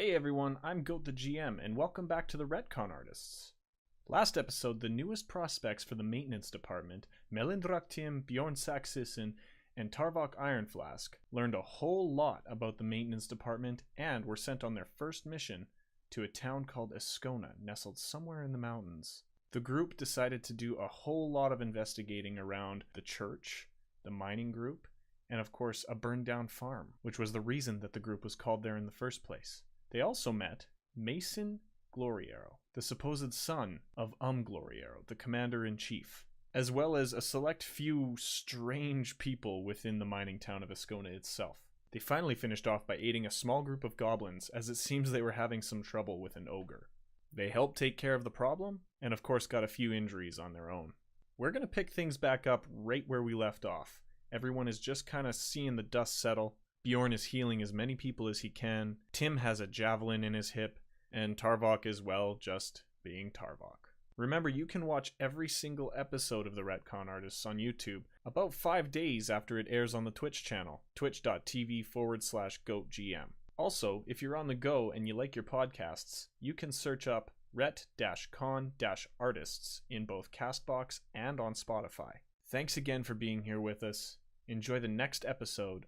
Hey everyone, I'm Goat the GM, and welcome back to the Ret-Con-Artists. Last episode, the newest prospects for the maintenance department, Melendrach-Tim, Björn Saksisson, and Tarvok Ironflask, learned a whole lot about the maintenance department and were sent on their first mission to a town called Escona, nestled somewhere in the mountains. The group decided to do a whole lot of investigating around the church, the mining group, and of course a burned down farm, which was the reason that the group was called there in the first place. They also met Mason Gloriero, the supposed son of Gloriero, the commander-in-chief, as well as a select few strange people within the mining town of Escona itself. They finally finished off by aiding a small group of goblins, as it seems they were having some trouble with an ogre. They helped take care of the problem, and of course got a few injuries on their own. We're going to pick things back up right where we left off. Everyone is just kind of seeing the dust settle. Bjorn is healing as many people as he can. Tim has a javelin in his hip. And Tarvok is, well, just being Tarvok. Remember, you can watch every single episode of the Ret-Con-Artists on YouTube about 5 days after it airs on the Twitch channel, twitch.tv/goatgm. Also, if you're on the go and you like your podcasts, you can search up Ret-Con-Artists in both Castbox and on Spotify. Thanks again for being here with us. Enjoy the next episode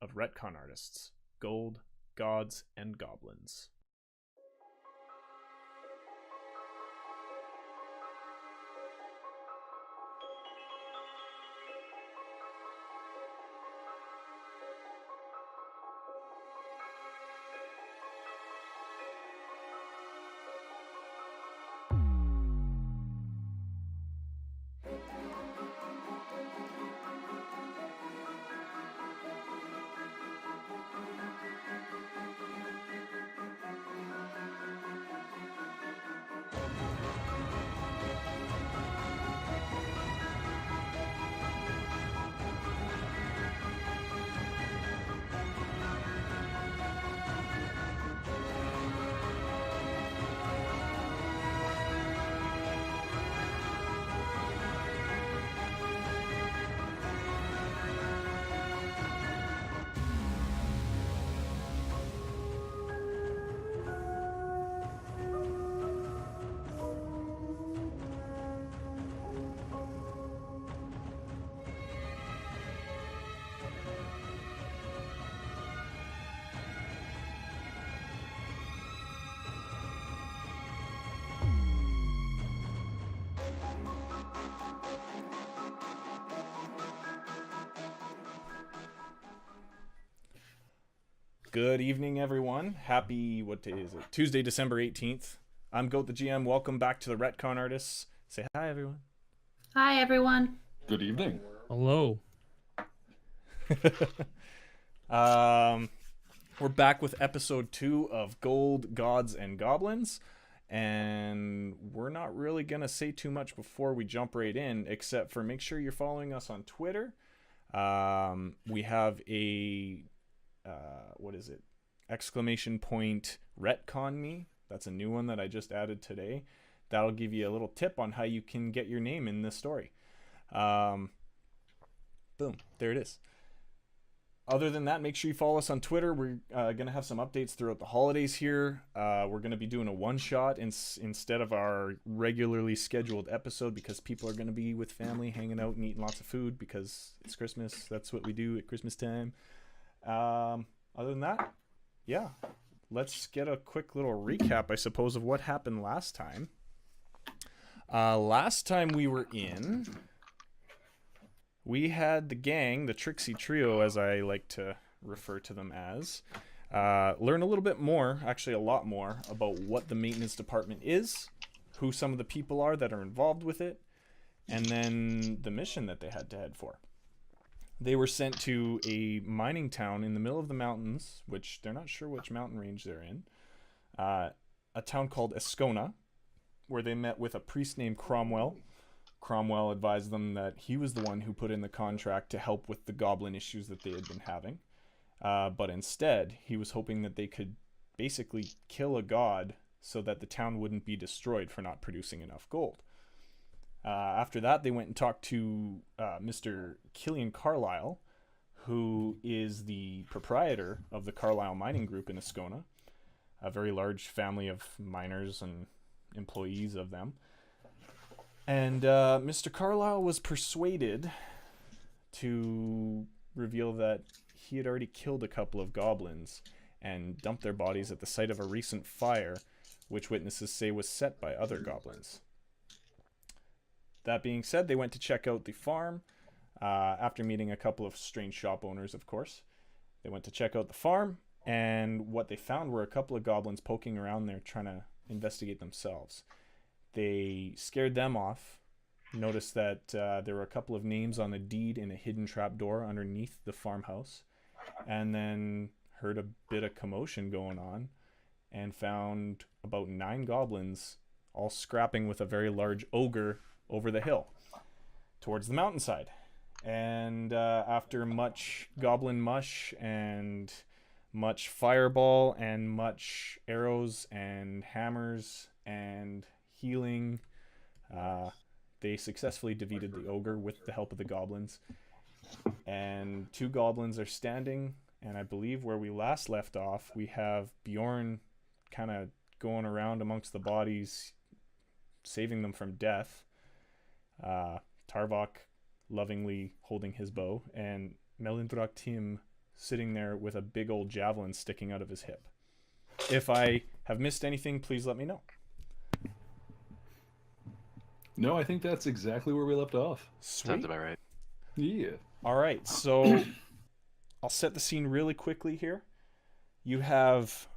of Ret-Con-Artists, Gold, Gods, and Goblins. Good evening, everyone. Happy, what day is it? Tuesday, December 18th. I'm Goat the GM. Welcome back to the Ret-Con-Artists. Say hi, everyone. Hi, everyone. Good evening. Hello. We're back with episode 2 of Gold, Gods, and Goblins. And we're not really going to say too much before we jump right in, except for make sure you're following us on Twitter. We have a... what is it? Exclamation point Retcon me. That's a new one that I just added today. That'll give you a little tip on how you can get your name in this story. Boom. There it is. Other than that, make sure you follow us on Twitter. We're going to have some updates throughout the holidays here. We're going to be doing a one-shot instead of our regularly scheduled episode because people are going to be with family, hanging out and eating lots of food because it's Christmas. That's what we do at Christmas time. Other than that, yeah, let's get a quick little recap, I suppose, of what happened last time. Last time we were in, we had the gang, the Trixie Trio, as I like to refer to them as, learn a little bit more, actually a lot more, about what the maintenance department is, who some of the people are that are involved with it, and then the mission that they had to head for. They were sent to a mining town in the middle of the mountains, which they're not sure which mountain range they're in, a town called Escona, where they met with a priest named Cromwell. Cromwell advised them that he was the one who put in the contract to help with the goblin issues that they had been having. But instead, he was hoping that they could basically kill a god so that the town wouldn't be destroyed for not producing enough gold. After that, they went and talked to Mr. Killian Carlisle, who is the proprietor of the Carlisle Mining Group in Escona. a very large family of miners and employees of them. And Mr. Carlyle was persuaded to reveal that he had already killed a couple of goblins and dumped their bodies at the site of a recent fire, which witnesses say was set by other goblins. That being said, they went to check out the farm after meeting a couple of strange shop owners, of course. They went to check out the farm, and what they found were a couple of goblins poking around there trying to investigate themselves. They scared them off, noticed that there were a couple of names on a deed in a hidden trapdoor underneath the farmhouse, and then heard a bit of commotion going on and found about 9 goblins all scrapping with a very large ogre over the hill towards the mountainside. And after much goblin mush and much fireball and much arrows and hammers and healing, they successfully defeated the ogre with the help of the goblins. And 2 goblins are standing, and I believe where we last left off, we have Björn kind of going around amongst the bodies, saving them from death. Tarvok lovingly holding his bow, and Melendrach-Tim sitting there with a big old javelin sticking out of his hip. If I have missed anything, please let me know. No, I think that's exactly where we left off. Sweet. Sounds about right. Yeah. All right, so I'll set the scene really quickly here. You have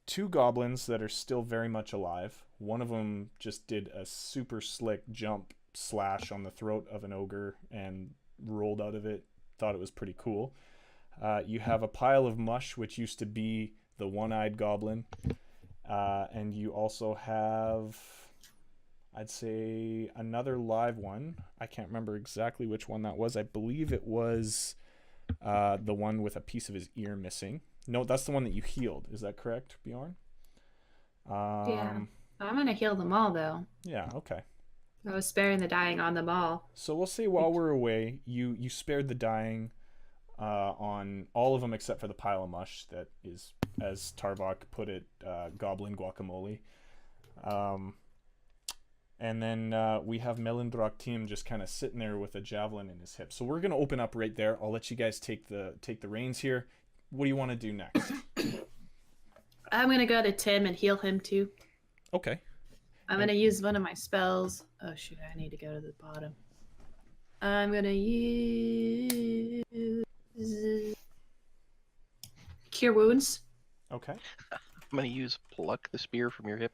2 goblins that are still very much alive. One of them just did a super slick jump slash on the throat of an ogre and rolled out of it. Thought it was pretty cool. You have a pile of mush, which used to be the one-eyed goblin. And you also have, I'd say, another live one. I can't remember exactly which one that was. I believe it was the one with a piece of his ear missing. No, that's the one that you healed. Is that correct, Bjorn? Yeah. I'm going to heal them all, though. Yeah, okay. I was sparing the dying on them all. So we'll say while we're away, you spared the dying on all of them except for the pile of mush that is, as Tarvok put it, goblin guacamole. And then we have Melendrach-Tim just kind of sitting there with a javelin in his hip. So we're going to open up right there. I'll let you guys take the reins here. What do you want to do next? I'm going to go to Tim and heal him, too. Okay. I'm going to use one of my spells. Oh, shoot. I need to go to the bottom. I'm going to use Cure Wounds. Okay. I'm going to use Pluck the Spear from your hip.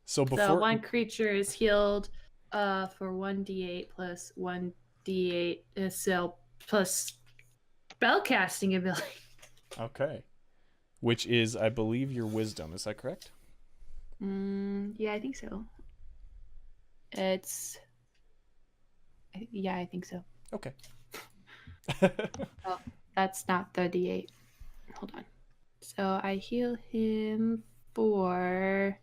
So before... So one creature is healed for 1d8 plus 1d8 so plus spellcasting ability. Okay. Which is, I believe, your wisdom. Is that correct? Yeah, I think so. It's... Yeah, I think so. Okay. Oh, that's not the d8. Hold on. So I heal him for...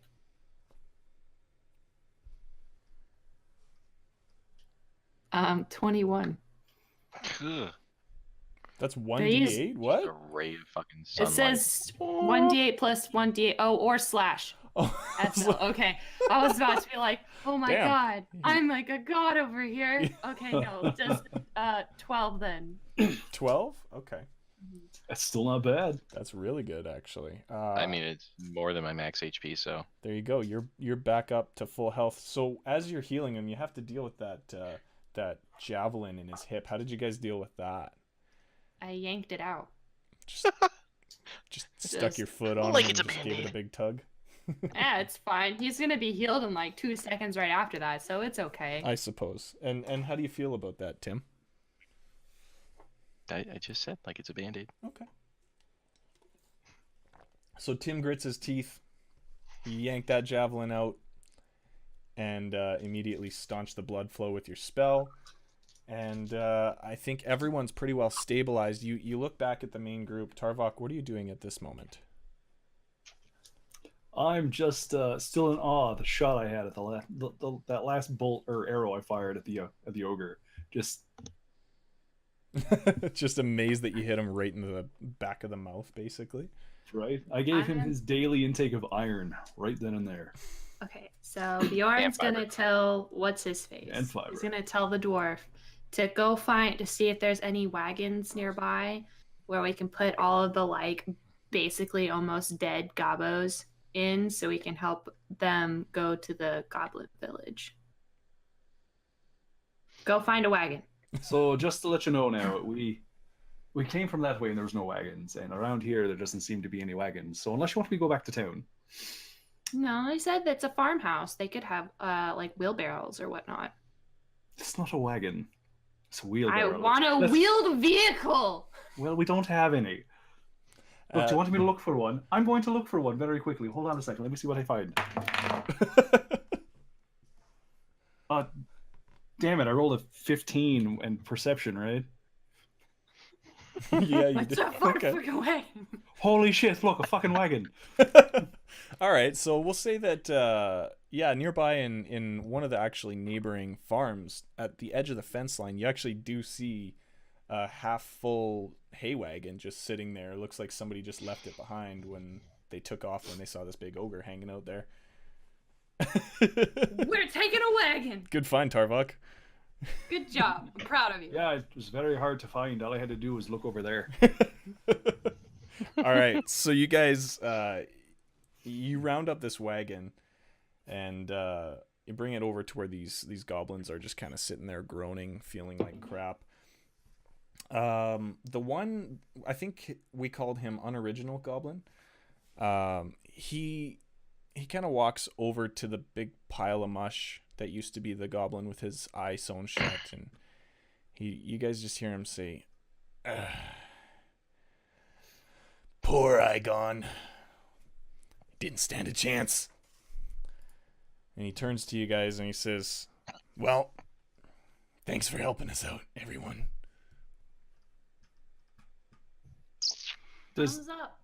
Um, 21. Ugh. That's 1d8? What? A ray of fucking It sunlight. says 1d8 plus 1d8. Oh, or slash. Oh, Okay. I was about to be like, oh my Damn. god, I'm like a god over here. Okay, no, just 12 then. 12? Okay. That's still not bad. That's really good, actually. I mean, it's more than my max HP, so. There you go. You're back up to full health. So as you're healing him, you have to deal with that javelin in his hip. How did you guys deal with that? I yanked it out. Just stuck your foot on Like it it's and a just gave it a Band-Aid. big tug. Yeah, it's fine. He's gonna be healed in like 2 seconds right after that, so it's okay. I suppose. And how do you feel about that, Tim? I just said, like it's a Band-Aid. Okay. So Tim grits his teeth. You yank that javelin out and immediately staunch the blood flow with your spell. And I think everyone's pretty well stabilized. You look back at the main group. Tarvok, what are you doing at this moment? I'm just still in awe of the shot I had at that last bolt or arrow I fired at the ogre. Just Just amazed that you hit him right in the back of the mouth, basically. Right? I gave him I'm- his daily intake of iron right then and there. Okay, so Bjorn's fiber. gonna tell what's his face. And fiber. He's gonna tell the dwarf to go find to see if there's any wagons nearby where we can put all of the like basically almost dead gobos in, so we can help them go to the goblin village. Go find a wagon. So just to let you know now, we came from that way and there was no wagons, and around here there doesn't seem to be any wagons. So unless you want me to go back to town. No, I said that's a farmhouse. They could have like wheelbarrows or whatnot. It's not a wagon. It's a I wheelbarrow. want a Let's- wheeled vehicle. Well, we don't have any. Look, do you want me to look for one? I'm going to look for one very quickly. Hold on a second. Let me see what I find. Damn it, I rolled a 15 and perception, right? Yeah, you What's did. a fucking wagon? Holy shit, look, a fucking wagon. All right, so we'll say that nearby in one of the actually neighboring farms at the edge of the fence line, you actually do see a half full hay wagon just sitting there. It looks like somebody just left it behind when they took off when they saw this big ogre hanging out there. We're taking a wagon. Good find, Tarvok. Good job. I'm proud of you. Yeah, it was very hard to find. All I had to do was look over there. All right, so you guys, you round up this wagon, and you bring it over to where these goblins are just kind of sitting there groaning, feeling like crap. The one, I think we called him Unoriginal Goblin. He kind of walks over to the big pile of mush that used to be the goblin with his eye sewn shut, and you guys just hear him say, "Poor eye gone. Didn't stand a chance." And he turns to you guys and he says, "Well, thanks for helping us out, everyone." Does Thumbs up.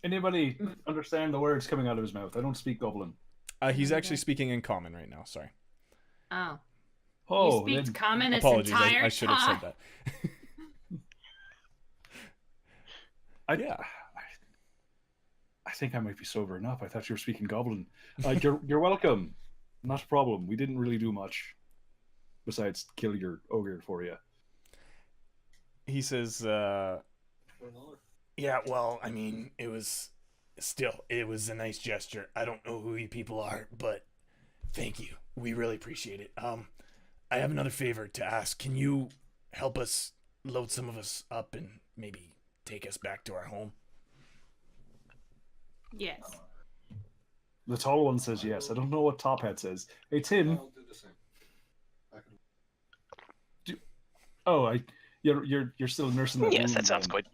anybody understand the words coming out of his mouth? I don't speak Goblin. He's actually speaking in common right now. Sorry. Oh. Oh, you speak then common this Apologies. entire I should have time. said that. Yeah. I think I might be sober enough. I thought you were speaking Goblin. You're welcome. Not a problem. We didn't really do much besides kill your ogre for you. He says, "Yeah, well, I mean, it was a nice gesture. I don't know who you people are, but thank you. We really appreciate it. I have another favor to ask. Can you help us load some of us up and maybe take us back to our home?" Yes. The tall one says yes. I don't know what Top Hat says. Hey Tim. I'll do the same. You're still nursing that Yes, wound that sounds then. good.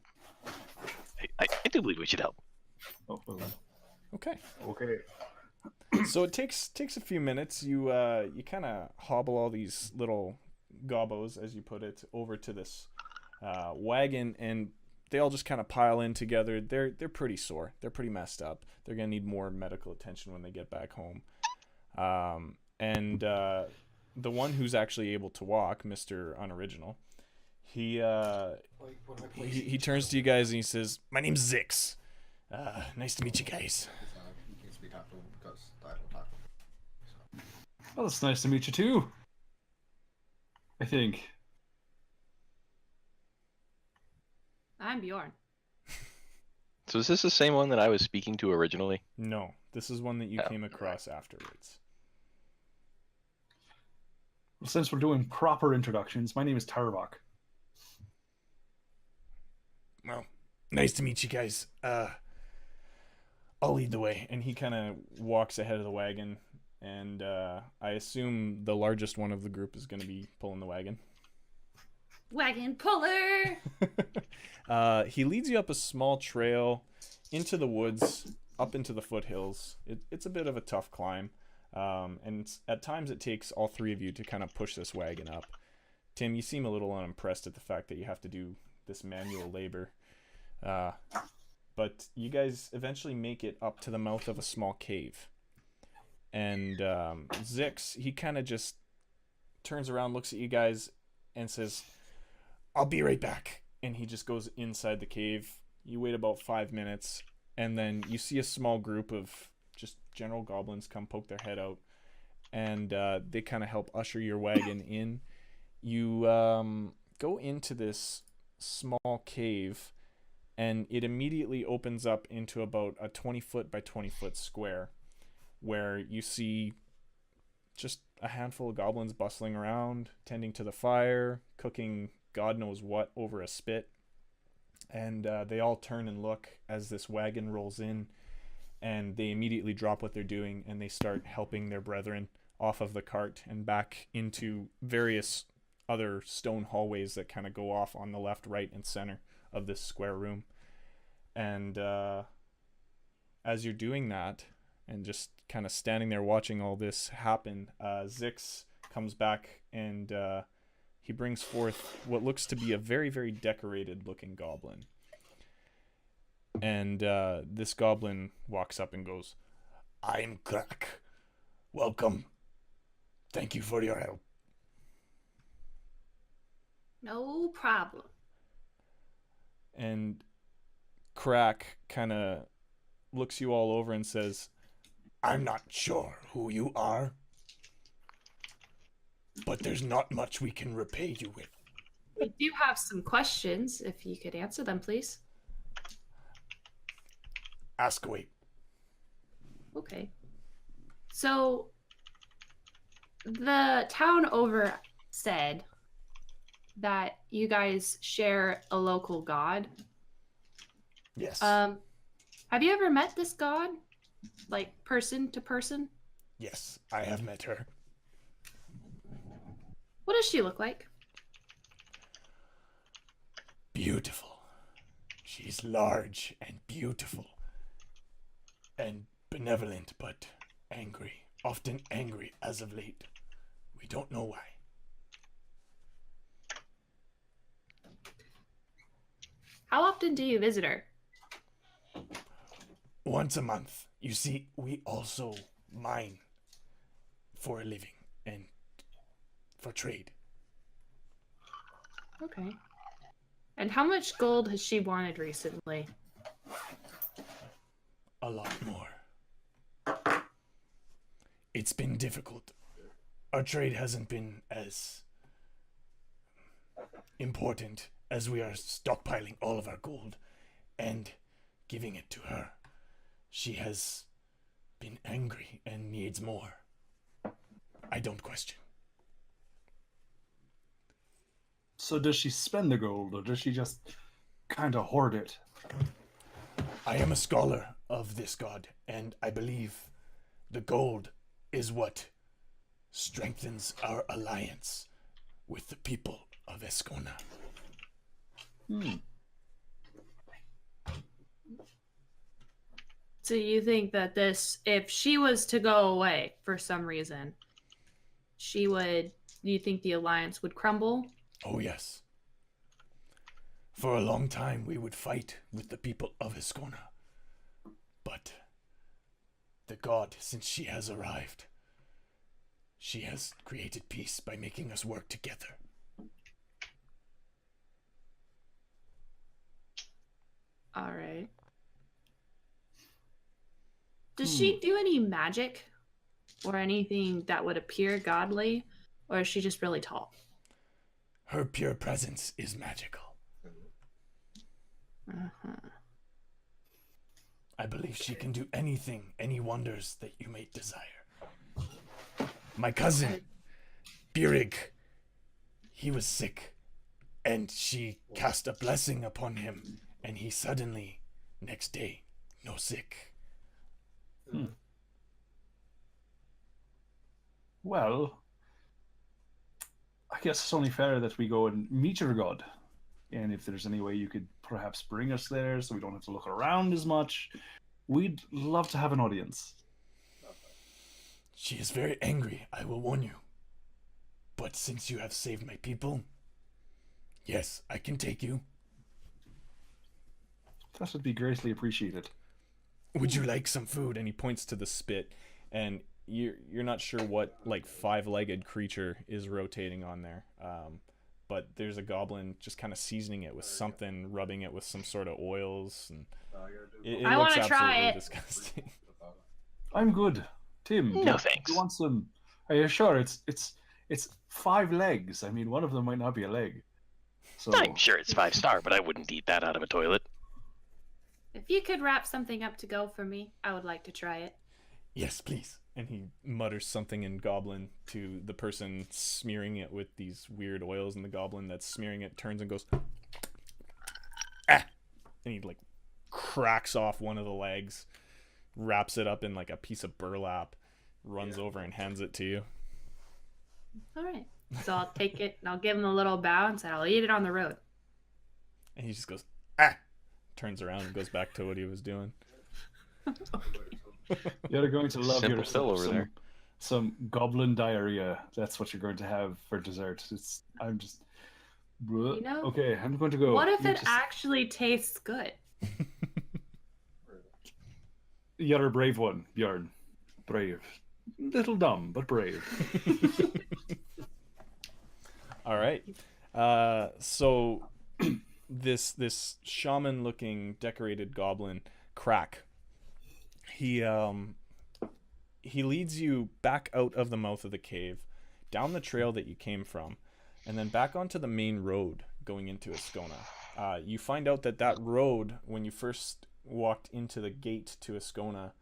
I do believe we should help. Oh, well, Okay. okay. So it takes a few minutes. You kind of hobble all these little gobos, as you put it, over to this wagon, and they all just kind of pile in together. They're pretty sore. They're pretty messed up. They're gonna need more medical attention when they get back home. And the one who's actually able to walk, Mr. Unoriginal, he turns to you guys and he says, "My name's Zix. Nice to meet you guys." You can speak after because I don't talk. So. Well, it's nice to meet you too. I think. I'm Bjorn. So is this the same one that I was speaking to originally? No, this is one that you Oh, came across afterwards. Well, since we're doing proper introductions, my name is Tarvok. Well, nice to meet you guys. I'll lead the way. And he kind of walks ahead of the wagon, and I assume the largest one of the group is going to be pulling the wagon. Wagon puller. He leads you up a small trail into the woods, up into the foothills. It's a bit of a tough climb, and at times it takes all three of you to kind of push this wagon up. Tim, you seem a little unimpressed at the fact that you have to do this manual labor, but you guys eventually make it up to the mouth of a small cave. And Zix, he kind of just turns around, looks at you guys, and says, "I'll be right back." And he just goes inside the cave. You wait about 5 minutes, and then you see a small group of just general goblins come poke their head out, and they kind of help usher your wagon in. You go into this small cave, and it immediately opens up into about a 20-foot by 20-foot square, where you see just a handful of goblins bustling around, tending to the fire, cooking God knows what over a spit. And they all turn and look as this wagon rolls in, and they immediately drop what they're doing, and they start helping their brethren off of the cart and back into various other stone hallways that kind of go off on the left, right, and center of this square room. And as you're doing that and just kind of standing there watching all this happen, Zix comes back, and he brings forth what looks to be a very, very decorated looking goblin. And this goblin walks up and goes, "I'm Crack. Welcome. Thank you for your help." No problem. And Crack kind of looks you all over and says, "I'm not sure who you are, but there's not much we can repay you with." We do have some questions, if you could answer them, please. Ask away. Okay. So, the town over said that you guys share a local god. Yes. Have you ever met this god? Like, person to person? Yes, I have met her. What does she look like? Beautiful. She's large and beautiful. And benevolent, but angry. Often angry as of late. We don't know why. How often do you visit her? Once a month. You see, we also mine for a living and for trade. Okay. And how much gold has she wanted recently? A lot more. It's been difficult. Our trade hasn't been as important as we are stockpiling all of our gold and giving it to her. She has been angry and needs more. I don't question. So does she spend the gold, or does she just kind of hoard it? I am a scholar of this god, and I believe the gold is what strengthens our alliance with the people of Escona. So you think that this, if she was to go away for some reason, do you think the alliance would crumble? Oh yes. For a long time we would fight with the people of Escona. But the god, since she has arrived, she has created peace by making us work together. All right. Does she do any magic or anything that would appear godly, or is she just really tall? Her pure presence is magical. Uh-huh. I believe she can do anything, any wonders that you may desire. My cousin, Björn, he was sick, and she cast a blessing upon him, and he suddenly, next day, no sick. Well, I guess it's only fair that we go and meet your god. And if there's any way you could perhaps bring us there so we don't have to look around as much, we'd love to have an audience. She is very angry, I will warn you. But since you have saved my people, yes, I can take you. That would be greatly appreciated. Would you like some food? And he points to the spit, and you're not sure what like 5-legged creature is rotating on there. but there's a goblin just kind of seasoning it with something, rubbing it with some sort of oils, and it I looks wanna try absolutely it. disgusting. I'm good. Tim, No, thanks. you want some? Are you sure? It's 5 legs. I mean, one of them might not be a leg. So I'm sure it's 5-star, but I wouldn't eat that out of a toilet. If you could wrap something up to go for me, I would like to try it. Yes, please. And he mutters something in Goblin to the person smearing it with these weird oils, and the goblin that's smearing it turns and goes, ah! And he like cracks off one of the legs, wraps it up in like a piece of burlap, runs over and hands it to you. All right. So I'll take it and I'll give him a little bow and say I'll eat it on the road. And he just goes, ah! Turns around and goes back to what he was doing. you're going to love Simple yourself fill over some, there. some goblin diarrhea. That's what you're going to have for dessert. You know, okay. I'm going to go. What if You it just- actually tastes good? You're a brave one, Björn. Brave. Little dumb, but brave. All right. So this shaman looking decorated goblin, Crack, he leads you back out of the mouth of the cave, down the trail that you came from, and then back onto the main road going into Escona. You find out that road, when you first walked into the gate to Escona,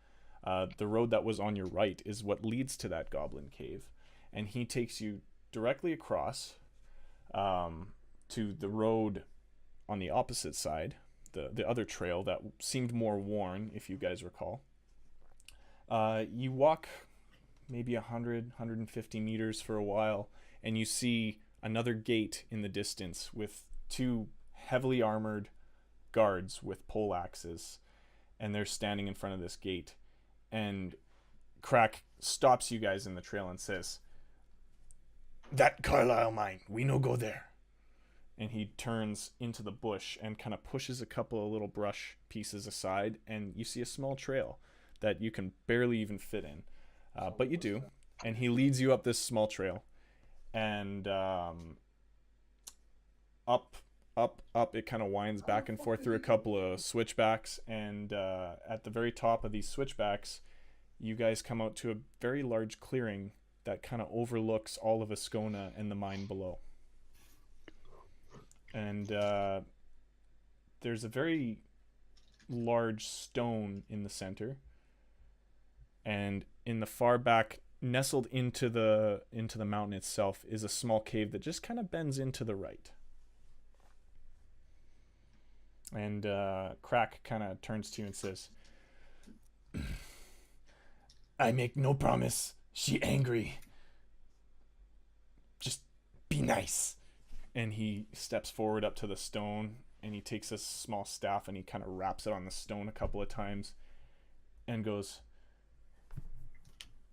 the road that was on your right is what leads to that goblin cave, and he takes you directly across to the road on the opposite side, the other trail that seemed more worn, if you guys recall. You walk maybe 150 meters for a while, and you see another gate in the distance with 2 heavily armored guards with pole axes, and they're standing in front of this gate. And Crack stops you guys in the trail and says, "That Carlisle mine, we no go there." And he turns into the bush and kind of pushes a couple of little brush pieces aside, and you see a small trail that you can barely even fit in, but you do. And he leads you up this small trail, and up it kind of winds back and forth through a couple of switchbacks, and at the very top of these switchbacks you guys come out to a very large clearing that kind of overlooks all of Escona and the mine below. And there's a very large stone in the center, and in the far back, nestled into the mountain itself, is a small cave that just kind of bends into the right. And Crack kind of turns to you and says, "I make no promise. She angry. Just be nice." And he steps forward up to the stone, and he takes a small staff and he kind of wraps it on the stone a couple of times and goes,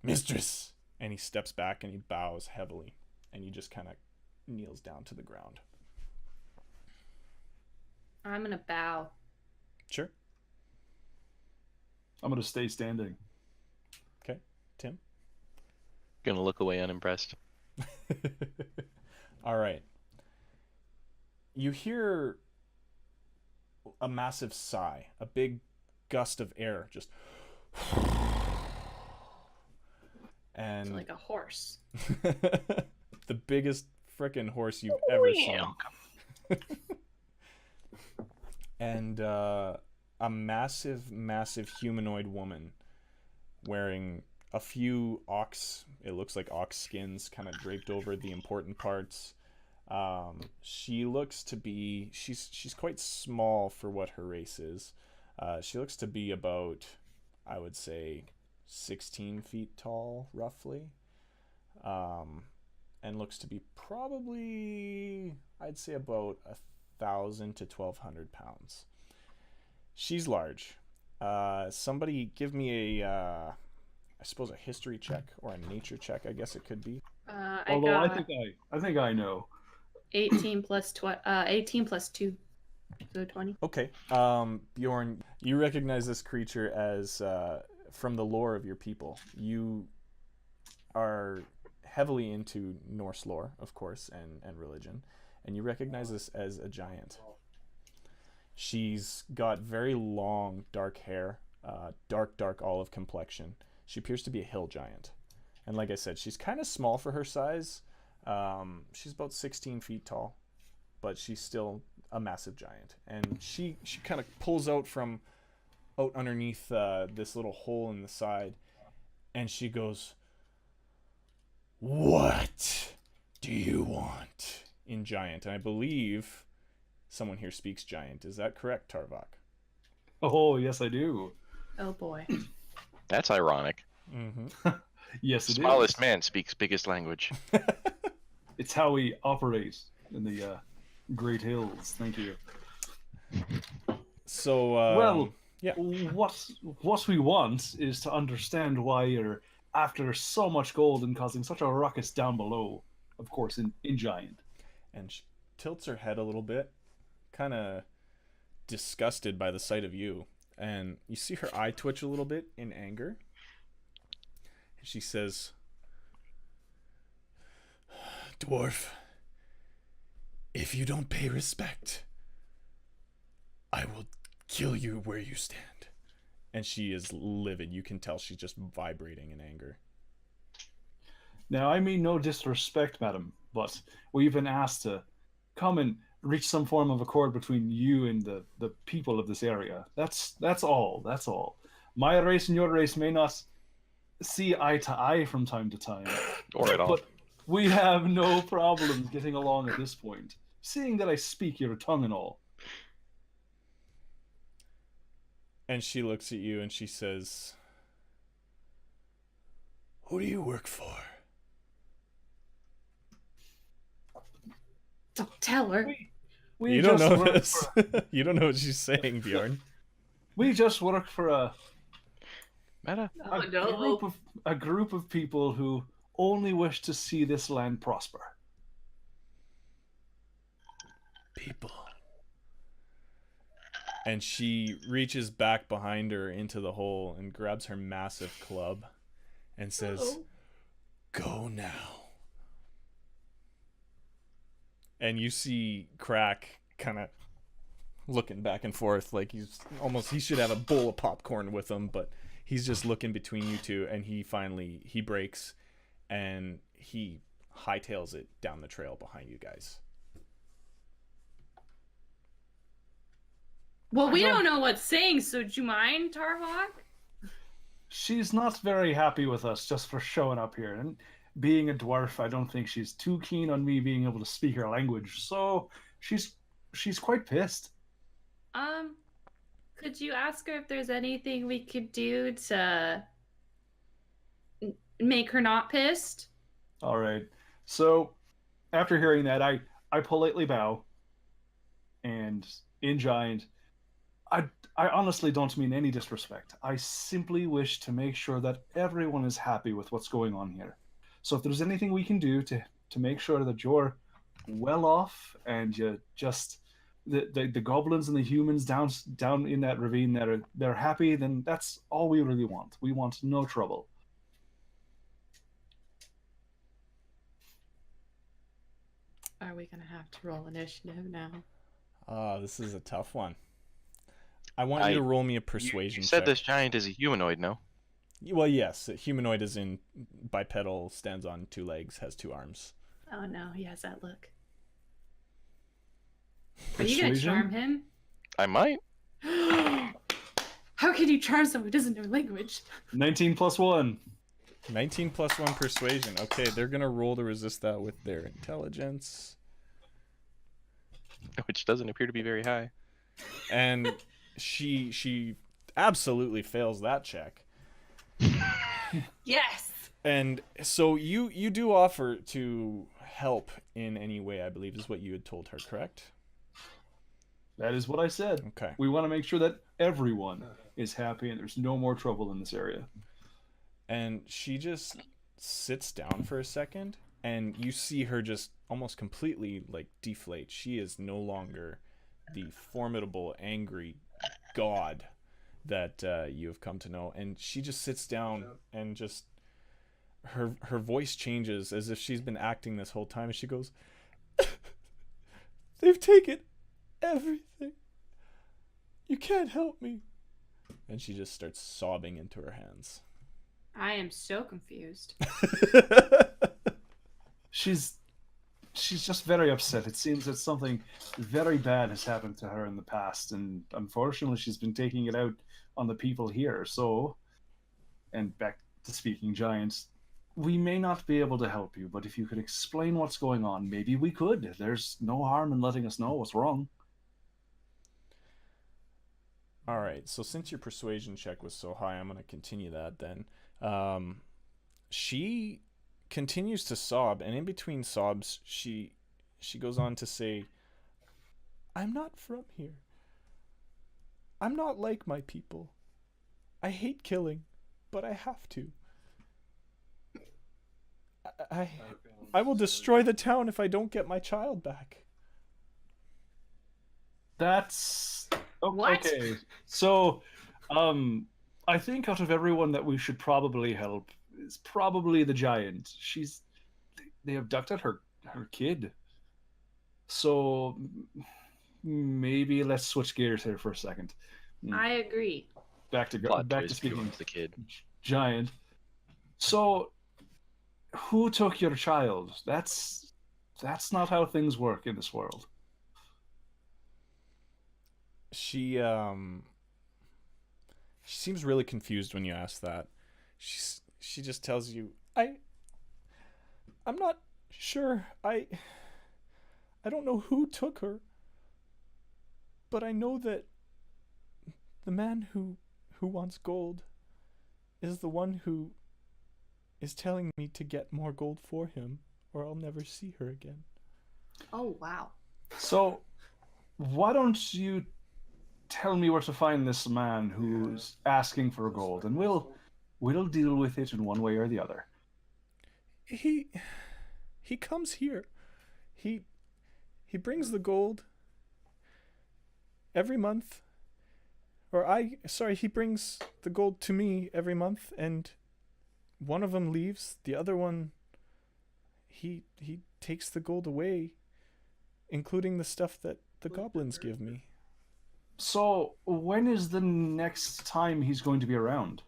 "Mistress." And he steps back and he bows heavily, and he just kind of kneels down to the ground. I'm gonna bow. Sure. I'm going to stay standing. Okay. Tim? Gonna look away unimpressed. All right. You hear a massive sigh, a big gust of air, just, and It's like a horse. the biggest frickin' horse you've ever seen. And a massive humanoid woman wearing a few it looks like ox skins kind of draped over the important parts. She looks to be, she's quite small for what her race is. She looks to be about, I would say, 16 feet tall, roughly. And looks to be probably, I'd say, about 1,000 to 1,200 pounds. She's large. Somebody give me I suppose a history check or a nature check, I guess it could be. Although I got think I know. 18 plus 2, so 20. Okay. Bjorn, you recognize this creature as from the lore of your people. You are heavily into Norse lore, of course, and religion. and you recognize this as a giant. She's got very long, dark hair, dark olive complexion. She appears to be a hill giant. And like I said, she's kind of small for her size. She's about 16 feet tall, but she's still a massive giant. And she kind of pulls out from out underneath this little hole in the side, and she goes, "What do you want?" in giant. And I believe someone here speaks giant. Is that correct, Tarvok? Oh, yes, I do. Oh boy. That's ironic. Mm-hmm. Yes, it Smallest is. man speaks biggest language. It's how we operate in the Great Hills. Thank you. So, Well, yeah. what we want is to understand why you're after so much gold and causing such a ruckus down below. Of course, in giant. And she tilts her head a little bit, kind of disgusted by the sight of you. And you see her eye twitch a little bit in anger. And she says, "Dwarf, if you don't pay respect, I will kill you where you stand." And she is livid. You can tell she's just vibrating in anger. Now, I mean no disrespect, madam, but we've been asked to come and reach some form of accord between you and the people of this area. That's all. That's all. My race and your race may not see eye to eye from time to time, Or at all. but we have no problems getting along at this point, seeing that I speak your tongue and all. And she looks at you and she says, "Who do you work for?" Don't tell her. We You don't just know work this. for- You don't know what she's saying, Bjorn. we just work for Meta. a group of people who only wish to see this land prosper. People. And she reaches back behind her into the hole and grabs her massive club and says, "Go now." And you see Crack kind of looking back and forth like he should have a bowl of popcorn with him, but he's just looking between you two, and he breaks and he hightails it down the trail behind you guys. Well, we don't know what's saying, so do you mind, Tarvok? She's not very happy with us just for showing up here. And being a dwarf, I don't think she's too keen on me being able to speak her language. So she's quite pissed. Could you ask her if there's anything we could do to make her not pissed? All right. So after hearing that, I politely bow. And in giant, I honestly don't mean any disrespect. I simply wish to make sure that everyone is happy with what's going on here. So if there's anything we can do to make sure that you're well off and you just the goblins and the humans down in that ravine they're happy, then that's all we really want. We want no trouble. Are we gonna have to roll initiative now? This is a tough one. I want you to roll me a persuasion You said check. this giant is a humanoid, no? Well, yes. A humanoid is in bipedal, stands on two legs, has two arms. Oh no, he has that look. Are you gonna Persuasion? charm him? I might. How can you charm someone who doesn't know language? 19 plus 1. 19 plus 1 persuasion. Okay, they're going to roll to resist that with their intelligence. Which doesn't appear to be very high. And she absolutely fails that check. Yes. And so you do offer to help in any way, I believe is what you had told her, correct? That is what I said. Okay. We want to make sure that everyone is happy and there's no more trouble in this area. And she just sits down for a second, and you see her just almost completely like deflate. She is no longer the formidable, angry god that you have come to know. And she just sits down and just her voice changes as if she's been acting this whole time. And she goes, They've taken everything. You can't help me. And she just starts sobbing into her hands. I am so confused. She's just very upset. It seems that something very bad has happened to her in the past, and unfortunately she's been taking it out on the people here. So, and back to speaking giants, we may not be able to help you, but if you could explain what's going on, maybe we could. There's no harm in letting us know what's wrong. All right, so since your persuasion check was so high, I'm going to continue that then. She continues to sob, and in between sobs, she goes on to say, I'm not from here. I'm not like my people. I hate killing, but I have to. I will destroy the town if I don't get my child back. That's What? okay. So, I think out of everyone that we should probably help is probably the giant. They abducted her kid. So maybe let's switch gears here for a second. I agree. Back to Plot back to twist, speaking the kid. giant. So, who took your child? That's not how things work in this world. She seems really confused when you ask that. She just tells you, I'm not sure. I don't know who took her, but I know that the man who wants gold is the one who is telling me to get more gold for him, or I'll never see her again. Oh, wow. So, why don't you tell me where to find this man who's asking for gold, and we'll deal with it in one way or the other. He comes here. He brings the gold every month. He brings the gold to me every month, and one of them leaves. The other one, he takes the gold away, including the stuff that the goblins give me. So, when is the next time he's going to be around?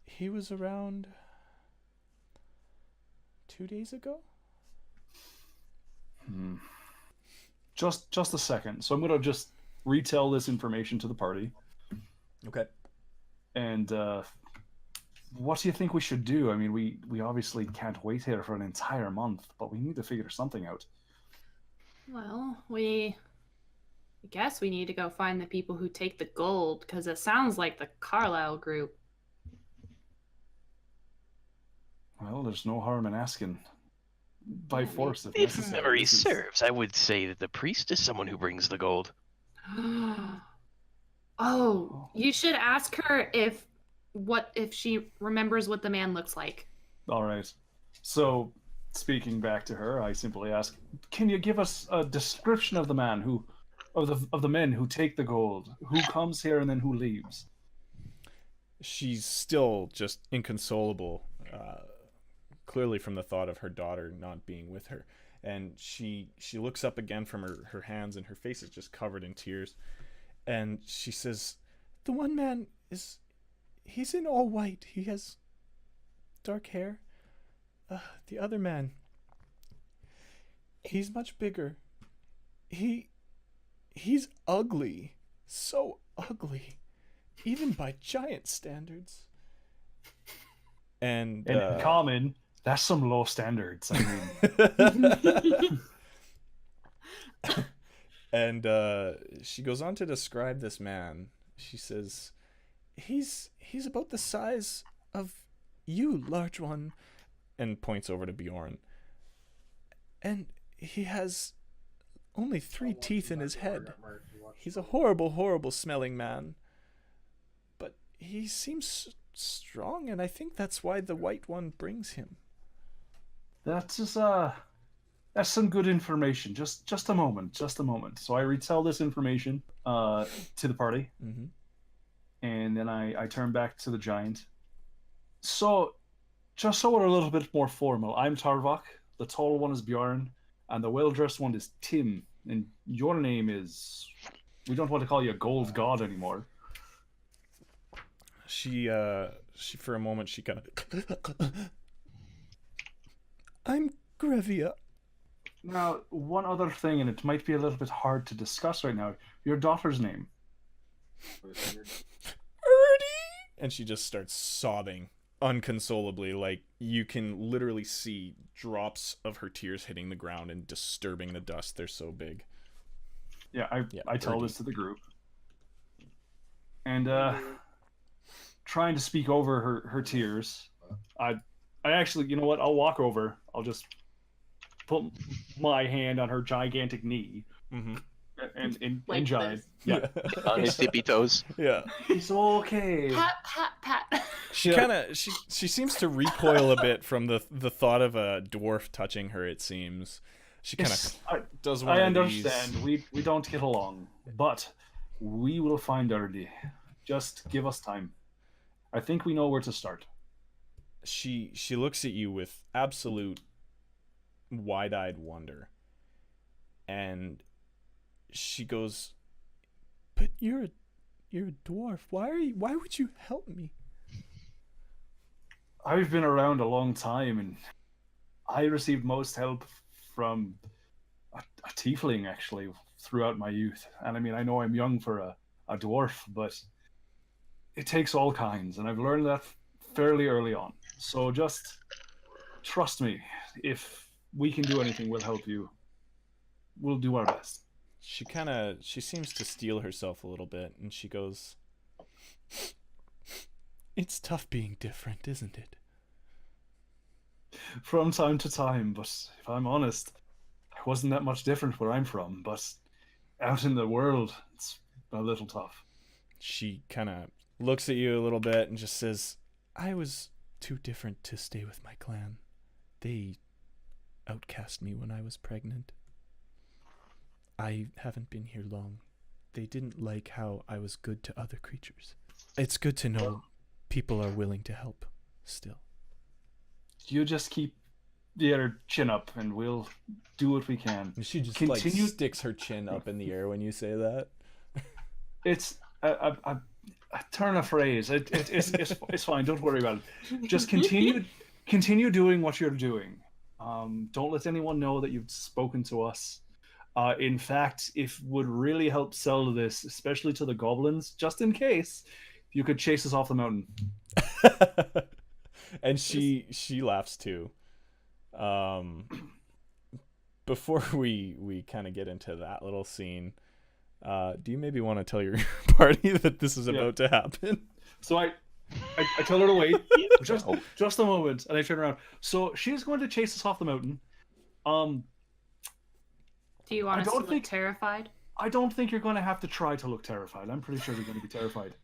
He was around 2 days ago? Just a second. So I'm going to just retell this information to the party. Okay. And what do you think we should do? I mean, we obviously can't wait here for an entire month, but we need to figure something out. Well, I guess we need to go find the people who take the gold, because it sounds like the Carlisle group. Well, there's no harm in asking. By force, if If necessary. memory serves, I would say that the priest is someone who brings the gold. Oh, you should ask her if she remembers what the man looks like. All right. So, speaking back to her, I simply ask, can you give us a description of the man of the men who take the gold, who comes here and then who leaves? She's still just inconsolable, clearly from the thought of her daughter not being with her. And she looks up again from her hands, and her face is just covered in tears. And she says, the one man he's in all white. He has dark hair. The other man, he's much bigger. He's ugly. So ugly. Even by giant standards. And in common, that's some low standards. I mean, and she goes on to describe this man. She says, he's about the size of you, large one, and points over to Bjorn. And he has only 3 teeth in his head. He's a horrible, horrible smelling man. But he seems strong, and I think that's why the white one brings him. that's some good information. Just a moment. So I retell this information to the party, Mm-hmm. and then I turn back to the giant. So, just so we're a little bit more formal, I'm Tarvok. The tall one is Björn. and the well-dressed one is Tim, and your name is... We don't want to call you a gold god anymore. She for a moment, she kind of... I'm Grevia. Now, one other thing, and it might be a little bit hard to discuss right now, your daughter's name. Ernie! And she just starts sobbing unconsolably, like you can literally see drops of her tears hitting the ground and disturbing the dust. They're so big. Yeah, I tell Ernie. this to the group. And trying to speak over her tears, I actually, you know what, I'll walk over. I'll just put my hand on her gigantic knee. Mm-hmm. And in Like giant. this. Yeah. On his tippy toes. Yeah. It's okay. Pat, pat, pat. She kind of she seems to recoil a bit from the thought of a dwarf touching her. It seems she kind of does one I of these. understand. We don't get along, but we will find Ernie. Just give us time. I think we know where to start. She looks at you with absolute wide-eyed wonder, and she goes, "But you're a dwarf. Why would you help me?" I've been around a long time, and I received most help from a tiefling, actually, throughout my youth. And I mean, I know I'm young for a dwarf, but it takes all kinds, and I've learned that fairly early on. So just trust me. If we can do anything, we'll help you. We'll do our best. She seems to steel herself a little bit, and she goes, "It's tough being different, isn't it?" From time to time, but if I'm honest, it wasn't that much different where I'm from, but out in the world, it's a little tough. She kind of looks at you a little bit and just says, "I was too different to stay with my clan. They outcast me when I was pregnant. I haven't been here long. They didn't like how I was good to other creatures. It's good to know people are willing to help still." You just keep the other chin up, and we'll do what we can. She just Continue- sticks her chin up in the air when you say that. It's a turn of phrase. It's fine. Don't worry about it. Just continue doing what you're doing. Don't let anyone know that you've spoken to us. In fact, if would really help sell this, especially to the goblins, just in case, you could chase us off the mountain. And she laughs too. Before we kind of get into that little scene, do you maybe want to tell your party that this is about to happen? So I tell her to wait, just a moment, and I turn around. So she's going to chase us off the mountain. Do you want I us to don't look think- terrified? I don't think you're going to have to try to look terrified. I'm pretty sure you're going to be terrified.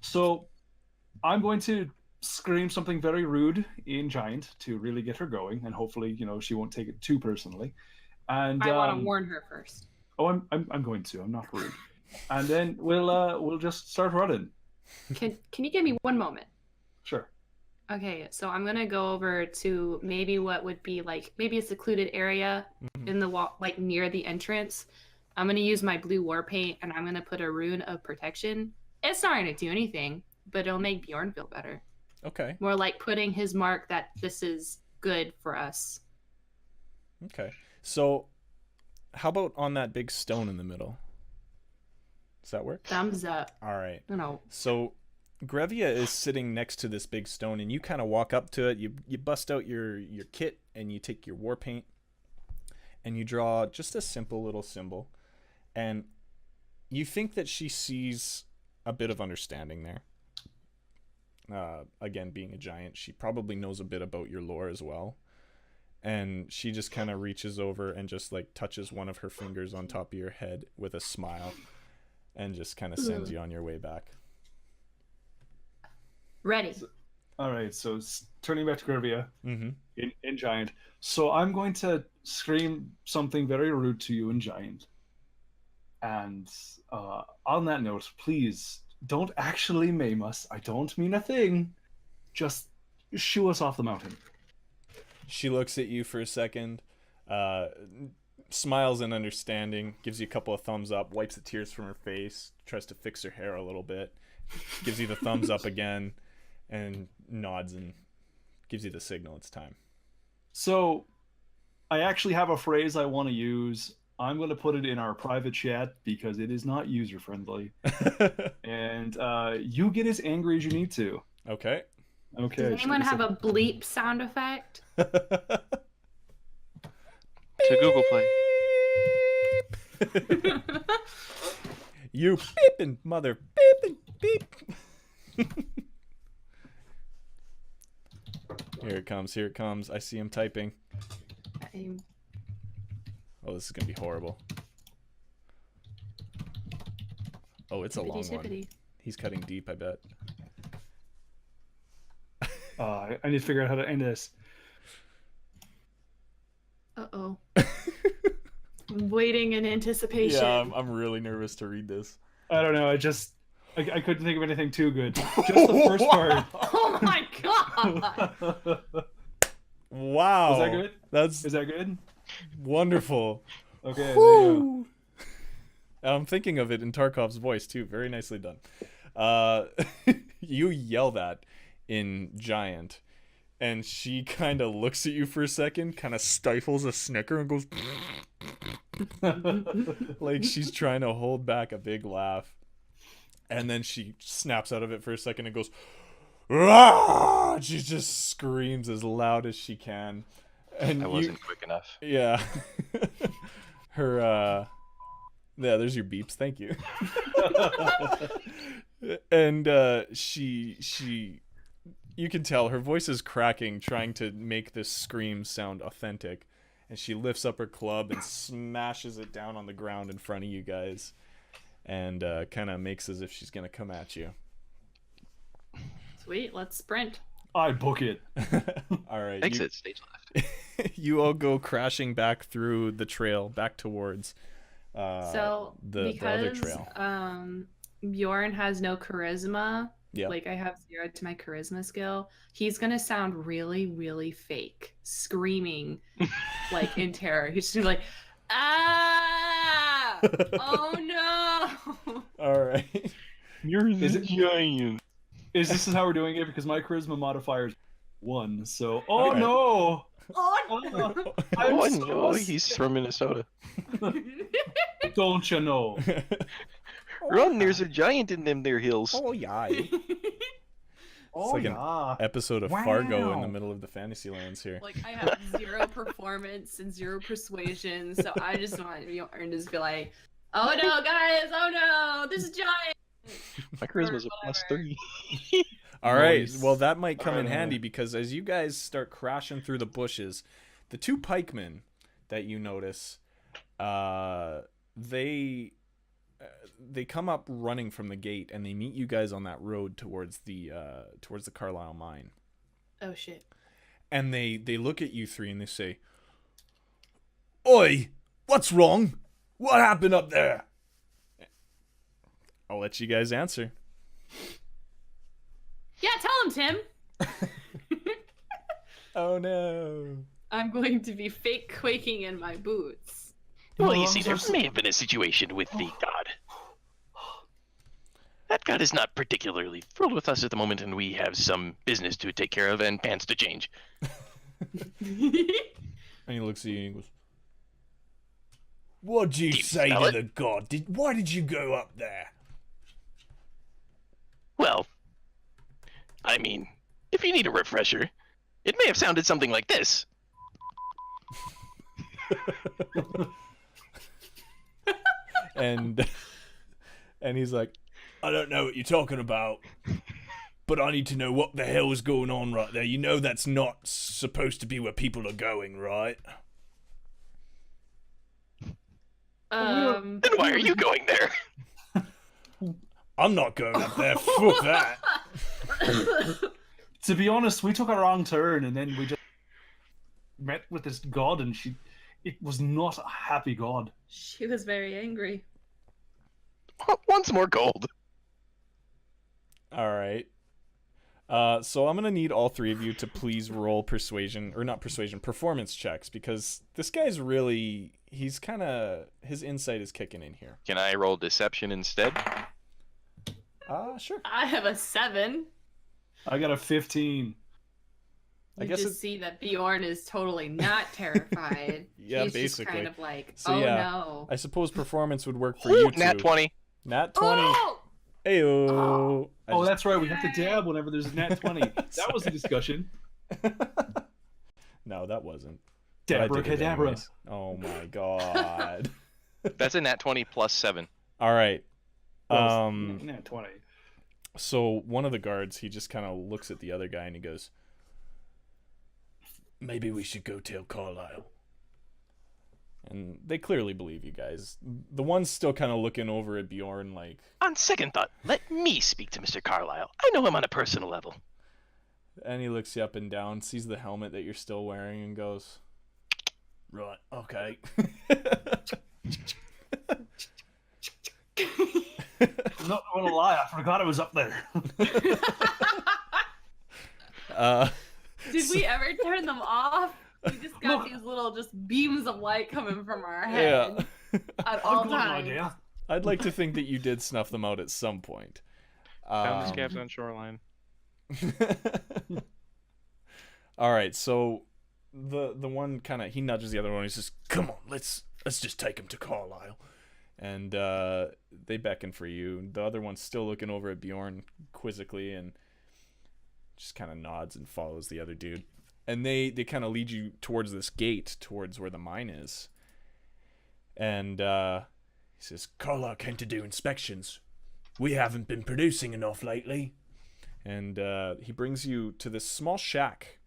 So I'm going to scream something very rude in Giant to really get her going, and hopefully, she won't take it too personally. And I want to warn her first. Oh, I'm going to. I'm not rude. And then we'll just start running. Can you give me one moment? Sure. Okay, so I'm gonna go over to maybe what would be like maybe a secluded area in the wall, like near the entrance. I'm gonna use my blue war paint, and I'm gonna put a rune of protection. It's not gonna do anything, but it'll make Bjorn feel better. Okay. More like putting his mark that this is good for us. Okay. So, how about on that big stone in the middle? Does that work? Thumbs up. All right. No. So, Grevia is sitting next to this big stone, and you kind of walk up to it. You bust out your kit, and you take your war paint, and you draw just a simple little symbol. And you think that she sees a bit of understanding there. Again, being a giant, she probably knows a bit about your lore as well. And she just kind of reaches over and just like touches one of her fingers on top of your head with a smile, and just kind of sends you on your way back. Ready. All right. So turning back to Grevia Mm-hmm. in Giant. So I'm going to scream something very rude to you in Giant. And on that note, please don't actually maim us. I don't mean a thing. Just shoo us off the mountain. She looks at you for a second, smiles in understanding, gives you a couple of thumbs up, wipes the tears from her face, tries to fix her hair a little bit, gives you the thumbs up again, and nods and gives you the signal it's time. So, I actually have a phrase I want to use. I'm going to put it in our private chat because it is not user-friendly. And you get as angry as you need to. Okay. Okay. Does anyone have a bleep sound effect? To Google Play. You beeping, mother beeping, beep. Here it comes, here it comes. I see him typing. Oh, this is going to be horrible. Oh, it's a long one. He's cutting deep, I bet. I need to figure out how to end this. Uh-oh. I'm waiting in anticipation. Yeah, I'm really nervous to read this. I don't know. I couldn't think of anything too good. Just the first part. Oh my god! Wow. Was that good? Is that good? Wonderful. Okay. There you go. I'm thinking of it in Tarkov's voice too. Very nicely done. You yell that in Giant, and she kind of looks at you for a second, kind of stifles a snicker and goes like she's trying to hold back a big laugh, and then she snaps out of it for a second and goes, "Rah!" She just screams as loud as she can. And I wasn't quick enough. Yeah. Her yeah, there's your beeps, thank you. And she you can tell her voice is cracking, trying to make this scream sound authentic, and she lifts up her club and smashes it down on the ground in front of you guys, and kind of makes as if she's gonna come at you. Sweet, let's sprint. I book it. All right. Exit stage left. You all go crashing back through the trail, back towards the other trail. Bjorn has no charisma. Yeah. Like I have 0 to my charisma skill. He's gonna sound really, really fake, screaming like in terror. He's just gonna be like, ah! Oh no! All right. You're the giant. Is this how we're doing it? Because my charisma modifier is 1. So, oh Okay. no! Oh no! Oh no, he's from Minnesota. Don't you know? Run, there's a giant in them there hills. Oh yeah. Oh like yeah. Episode of Fargo in the middle of the fantasy lands here. Like I have 0 performance and 0 persuasion, so I just want Bjorn to just be like, "Oh no, guys! Oh no, this giant." My charisma's a +3. All right. Nice. Well, that might come in handy because as you guys start crashing through the bushes, the 2 pikemen that you notice, they come up running from the gate and they meet you guys on that road towards the Carlisle mine. Oh shit! And they look at you 3 and they say, "Oi, what's wrong? What happened up there?" I'll let you guys answer. Yeah, tell him, Tim. Oh no. I'm going to be fake quaking in my boots. Well, you see, there may have been a situation with the god. That god is not particularly thrilled with us at the moment, and we have some business to take care of and pants to change. And he looks at you and he goes, "What'd you say to the god? Why did you go up there?" Well, I mean, if you need a refresher, it may have sounded something like this. and he's like, "I don't know what you're talking about, but I need to know what the hell is going on right there. You know that's not supposed to be where people are going, right?" Then why are you going there? I'm not going up there. Fuck that. To be honest, we took a wrong turn and then we just met with this god and it was not a happy god. She was very angry. Once more gold. All right. So I'm gonna need all 3 of you to please roll performance checks because this guy's really he's kind of, his insight is kicking in here. Can I roll deception instead? Sure. I have a 7. I got a 15. I You guess just see that Bjorn is totally not terrified. Yeah, He's basically. just kind of like, So, oh yeah, no. I suppose performance would work for you too. Nat 20. Nat 20. Oh! Ayo. Oh, that's right. We have to dab whenever there's a nat 20. That was a discussion. No, that wasn't. But I did it Dabra. anyways. Oh my god. That's a nat 20 plus 7. All right. Nat 20. So one of the guards, he just kind of looks at the other guy and he goes, "Maybe we should go tell Carlisle." And they clearly believe you guys. The one's still kind of looking over at Bjorn like... On second thought, let me speak to Mr. Carlisle. I know him on a personal level. And he looks you up and down, sees the helmet that you're still wearing, and goes, "Right, okay." I'm not going to lie. I forgot it was up there. Did we ever turn them off? We just got these little just beams of light coming from our head at all times. I'd like to think that you did snuff them out at some point. Found the scabs on shoreline. All right, so the one kind of, he nudges the other one. He says, "Come on, let's just take him to Carlisle." And they beckon for you. The other one's still looking over at Bjorn quizzically and just kind of nods and follows the other dude. And they kind of lead you towards this gate, towards where the mine is. And he says, "Carlisle came to do inspections. We haven't been producing enough lately." And he brings you to this small shack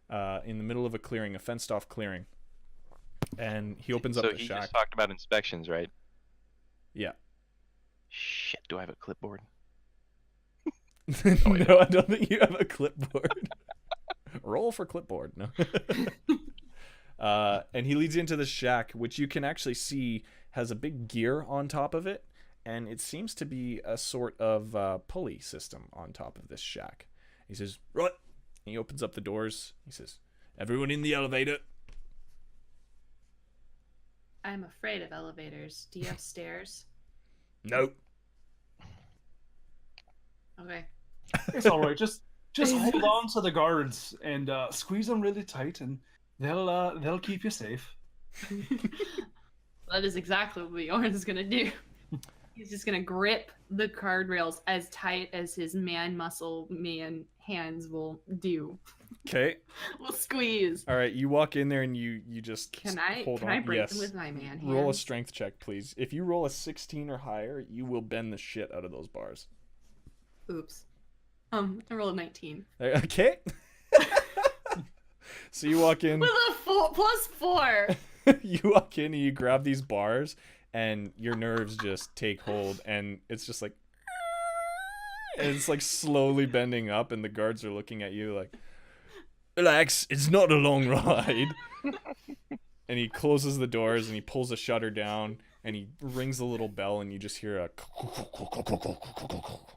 in the middle of a clearing, a fenced-off clearing. And he opens up So the he shack. just talked about inspections, right? Yeah. Shit, do I have a clipboard? No, I don't think you have a clipboard. Roll for clipboard. No. And he leads into the shack, which you can actually see has a big gear on top of it, and it seems to be a sort of pulley system on top of this shack. He says, "Right." And he opens up the doors. He says, "Everyone in the elevator." I'm afraid of elevators. Do you have stairs? No. Okay. It's all right. Just hold on to the guards and squeeze them really tight, and they'll keep you safe. That is exactly what Bjorn's gonna do. He's just gonna grip the guardrails as tight as his man hands will do. Okay. We'll squeeze. All right. You walk in there and you just Can I hold on. break Yes. them with my man hands? Roll a strength check, please. If you roll a 16 or higher, you will bend the shit out of those bars. Oops. I rolled a 19. Okay. So you walk in. With a +4. You walk in and you grab these bars, and your nerves just take hold, and it's just like, and it's like slowly bending up, and the guards are looking at you like, "Relax, it's not a long ride." And he closes the doors and he pulls a shutter down and he rings the little bell, and you just hear a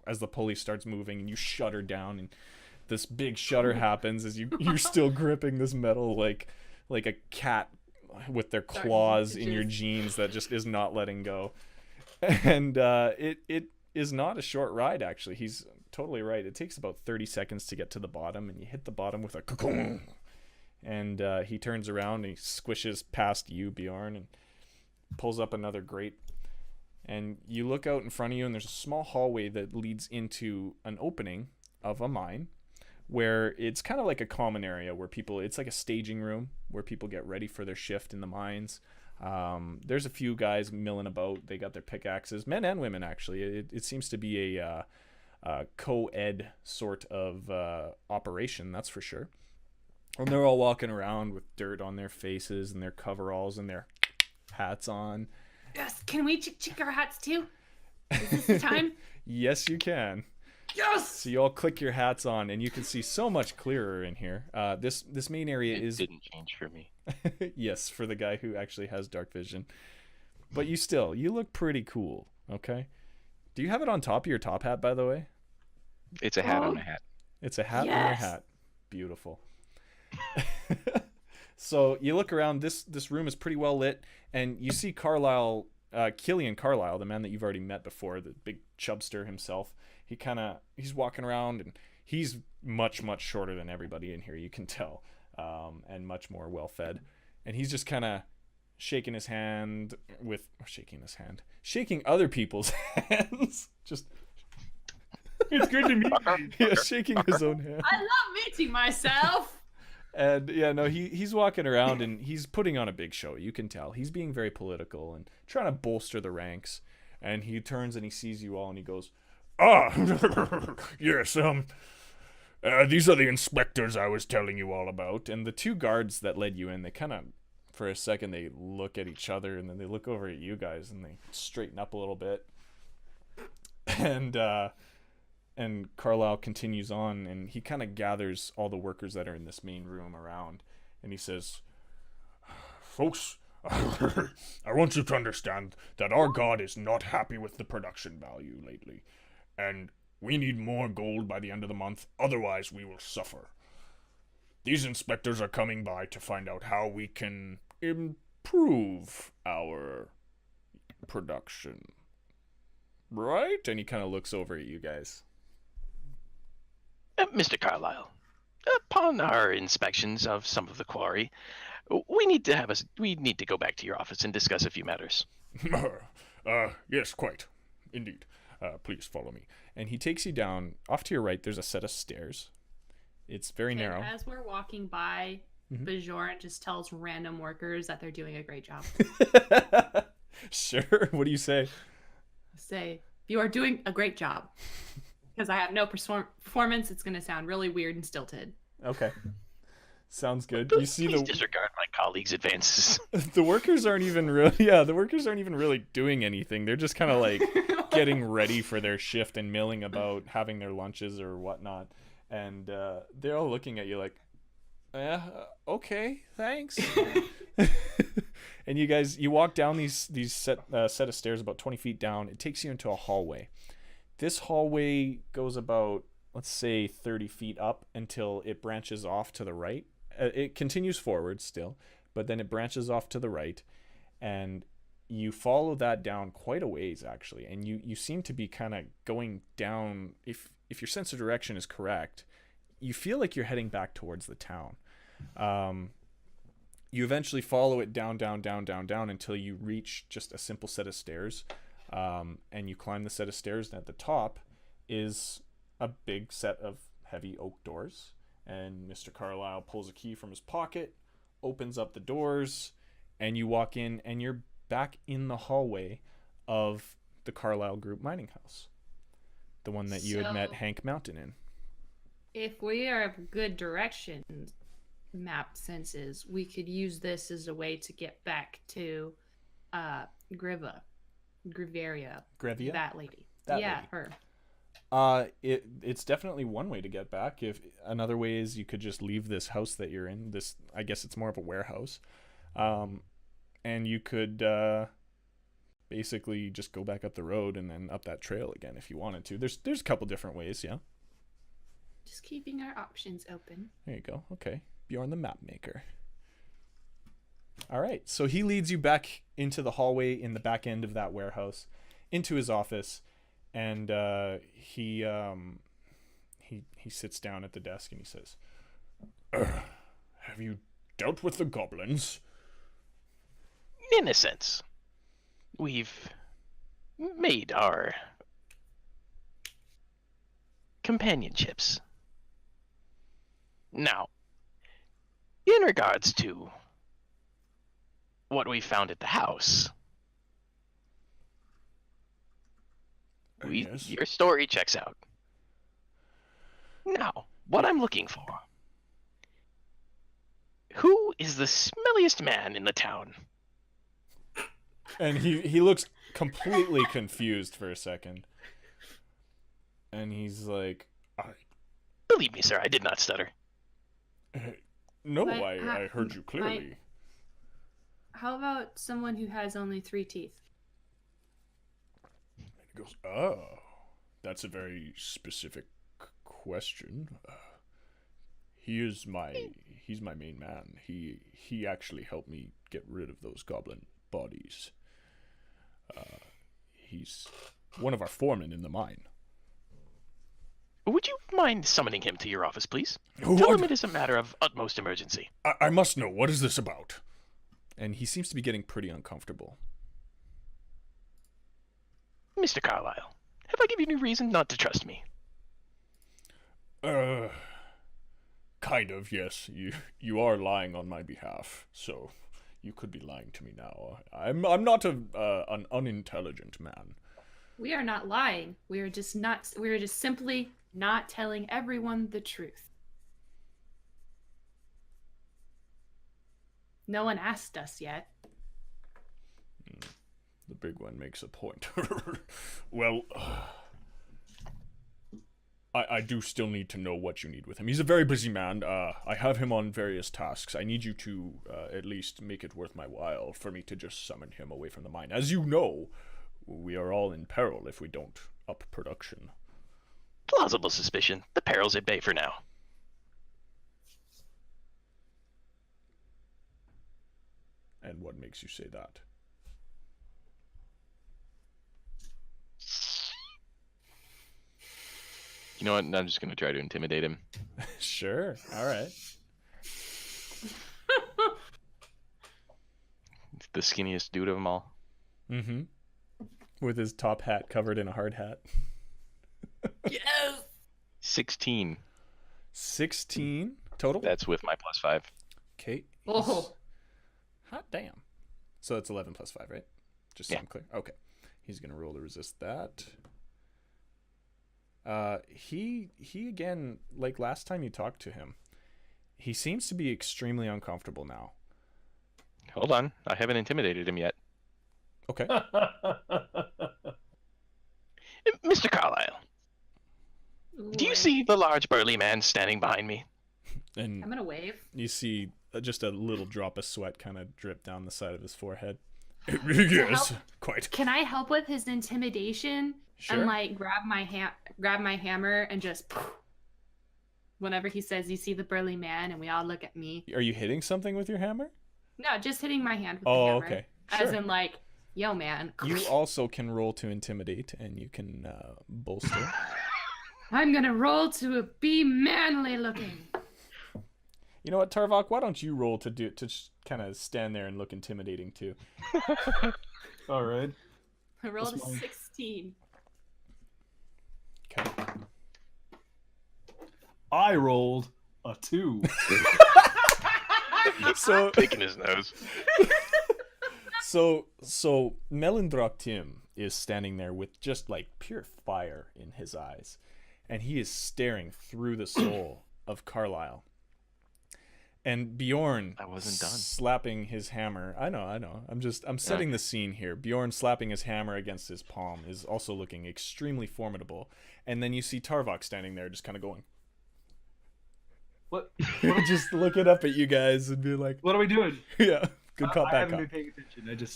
as the pulley starts moving, and you shutter down, and this big shudder happens as you're still gripping this metal like a cat with their claws in your jeans that just is not letting go. And it is not a short ride, actually. He's totally right. It takes about 30 seconds to get to the bottom, and you hit the bottom with a and he turns around and he squishes past you, Bjorn, and pulls up another grate. And you look out in front of you, and there's a small hallway that leads into an opening of a mine, where it's kind of like a common area where people, it's like a staging room where people get ready for their shift in the mines. There's a few guys milling about. They got their pickaxes, men and women, actually. It seems to be a co-ed sort of operation, that's for sure. And they're all walking around with dirt on their faces and their coveralls and their hats on. Yes, can we check our hats too? Is this the time? Yes, you can. Yes! So you all click your hats on, and you can see so much clearer in here. This main area It didn't change for me. Yes, for the guy who actually has dark vision. But you look pretty cool, okay? Do you have it on top of your top hat, by the way? It's a hat on a hat. It's a hat on your hat. Beautiful. So you look around. This room is pretty well lit, and you see Killian Carlisle, the man that you've already met before, the big chubster himself. He's walking around, and he's much shorter than everybody in here. You can tell, and much more well fed. And he's just kind of shaking other people's hands. Just It's good to meet you. yeah, shaking his own hand. I love meeting myself. And yeah, no, he's walking around and he's putting on a big show. You can tell he's being very political and trying to bolster the ranks. And he turns and he sees you all and he goes, yes, these are the inspectors I was telling you all about. And the two guards that led you in, they kind of, for a second, they look at each other and then they look over at you guys and they straighten up a little bit. And Carlisle continues on, and he kind of gathers all the workers that are in this main room around, and he says, folks, I want you to understand that our god is not happy with the production value lately, and we need more gold by the end of the month, otherwise we will suffer. These inspectors are coming by to find out how we can improve our production. Right? And he kind of looks over at you guys. Mr. Carlyle, upon our inspections of some of the quarry, we need to go back to your office and discuss a few matters. Yes, quite. Indeed. Please follow me. And he takes you down. Off to your right, there's a set of stairs. It's very narrow. As we're walking by, Björn just tells random workers that they're doing a great job. Sure. What do you say? Say, you are doing a great job. Because I have no performance, it's going to sound really weird and stilted. Okay. Sounds good. Please You see disregard my colleagues' advances. the workers aren't even really doing anything. They're just kind of like getting ready for their shift and milling about, having their lunches or whatnot. And they're all looking at you like, okay, thanks. And you walk down these set of stairs about 20 feet down. It takes you into a hallway. This hallway goes about, let's say, 30 feet up until it branches off to the right. It continues forward still, but then it branches off to the right, and you follow that down quite a ways, actually. And you seem to be kind of going down, if your sense of direction is correct, you feel like you're heading back towards the town. You eventually follow it down until you reach just a simple set of stairs. And you climb the set of stairs, and at the top is a big set of heavy oak doors. And Mr. Carlisle pulls a key from his pocket, opens up the doors, and you walk in, and you're back in the hallway of the Carlisle Group mining house, the one that you had met Hank Mountain in. If we are of good direction, map senses, we could use this as a way to get back to Grevia, that lady. Lady. Her. It's definitely one way to get back. If another way is you could just leave this house that you're in. This, I guess it's more of a warehouse, and you could basically just go back up the road and then up that trail again if you wanted to. There's a couple different ways, yeah. Just keeping our options open. There you go. Okay, Bjorn the map maker. All right, so he leads you back into the hallway in the back end of that warehouse, into his office, and he sits down at the desk and he says, "Have you dealt with the goblins?" In a sense, we've made our companionships. Now, in regards to what we found at the house, Yes. Your story checks out. Now, what I'm looking for. Who is the smelliest man in the town? And he looks completely confused for a second. And he's like, Believe me, sir, I did not stutter. No, But I heard you clearly. How about someone who has only 3 teeth? And he goes, oh, that's a very specific question. He's my main man. He actually helped me get rid of those goblin bodies. He's one of our foremen in the mine. Would you mind summoning him to your office, please? What? Tell him it is a matter of utmost emergency. I must know. What is this about? And he seems to be getting pretty uncomfortable. Mr. Carlyle, have I given you reason not to trust me? Kind of, yes. You are lying on my behalf, so you could be lying to me now. I'm not an unintelligent man. We are not lying. We are just simply not telling everyone the truth. No one asked us yet. The big one makes a point. Well, I do still need to know what you need with him. He's a very busy man. I have him on various tasks. I need you to at least make it worth my while for me to just summon him away from the mine. As you know, we are all in peril if we don't up production. Plausible suspicion. The peril's at bay for now. And what makes you say that? You know what? I'm just going to try to intimidate him. Sure. All right. The skinniest dude of them all. Mm-hmm. With his top hat covered in a hard hat. Yes! 16. 16 total? That's with my +5. Okay. Oh. Hot damn. So that's 11 plus 5, right? Just so Yeah. I'm clear. Okay. He's going to roll to resist that. He again, like last time you talked to him, he seems to be extremely uncomfortable now. Hold on. I haven't intimidated him yet. Okay. Mr. Carlyle, do you see the large burly man standing behind me? And I'm gonna wave. you see just a little drop of sweat kind of drip down the side of his forehead. Yes, quite. Can I help with his intimidation? Sure. And like grab my hammer and just whenever he says you see the burly man and we all look at me. Are you hitting something with your hammer? No, just hitting my hand with the Oh, hammer. okay. As Sure. in like, yo man. You also can roll to intimidate, and you can bolster. I'm gonna roll to be manly looking. You know what, Tarvok? Why don't you roll to just kind of stand there and look intimidating too? All right. I rolled a That's mine. 16. Okay. I rolled a 2. So Picking his nose. So Melendrach-Tim is standing there with just like pure fire in his eyes, and he is staring through the soul of Carlisle. And Bjorn I wasn't done. slapping his hammer. I know. I'm setting the scene here. Bjorn slapping his hammer against his palm is also looking extremely formidable. And then you see Tarvok standing there just kind of going, What? just looking up at you guys and be like, What are we doing? yeah, good cop, I bad haven't cop. been paying attention.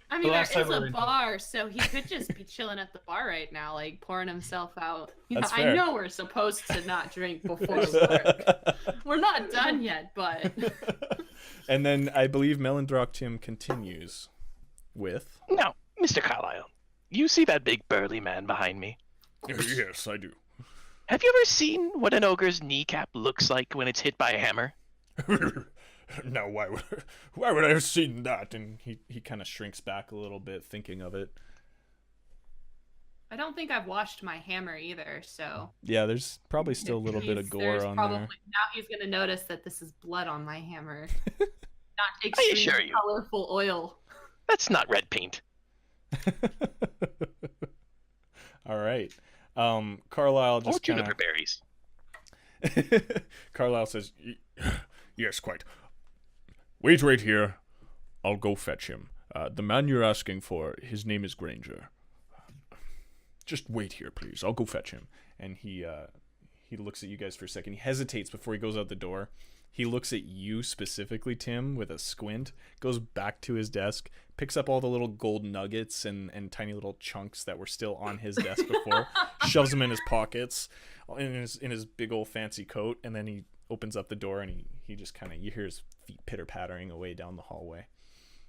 I The mean, there last time is we a were in- bar, so he could just be chilling at the bar right now, like pouring himself out. You know, That's I fair. know we're supposed to not drink before work. We're not done yet, but And then I believe Melendrach-Tim continues with, Now, Mr. Carlyle, you see that big burly man behind me? yes, I do. Have you ever seen what an ogre's kneecap looks like when it's hit by a hammer? Now, why would I have seen that? And he kind of shrinks back a little bit, thinking of it. I don't think I've washed my hammer either. So Yeah, there's probably still a little bit of gore there's on probably, there. Now he's gonna notice that this is blood on my hammer, not I extreme assure you. colorful oil. That's not red paint. All right. Carlisle Or just kind juniper berries. of. Carlisle says, "Yes, quite. Wait right here. I'll go fetch him. The man you're asking for, his name is Granger. Just wait here, please. I'll go fetch him." And he looks at you guys for a second. He hesitates before he goes out the door. He looks at you specifically, Tim, with a squint, goes back to his desk, picks up all the little gold nuggets and tiny little chunks that were still on his desk before, shoves them in his pockets, in his big old fancy coat, and then opens up the door, and he just kind of, you hear his feet pitter-pattering away down the hallway.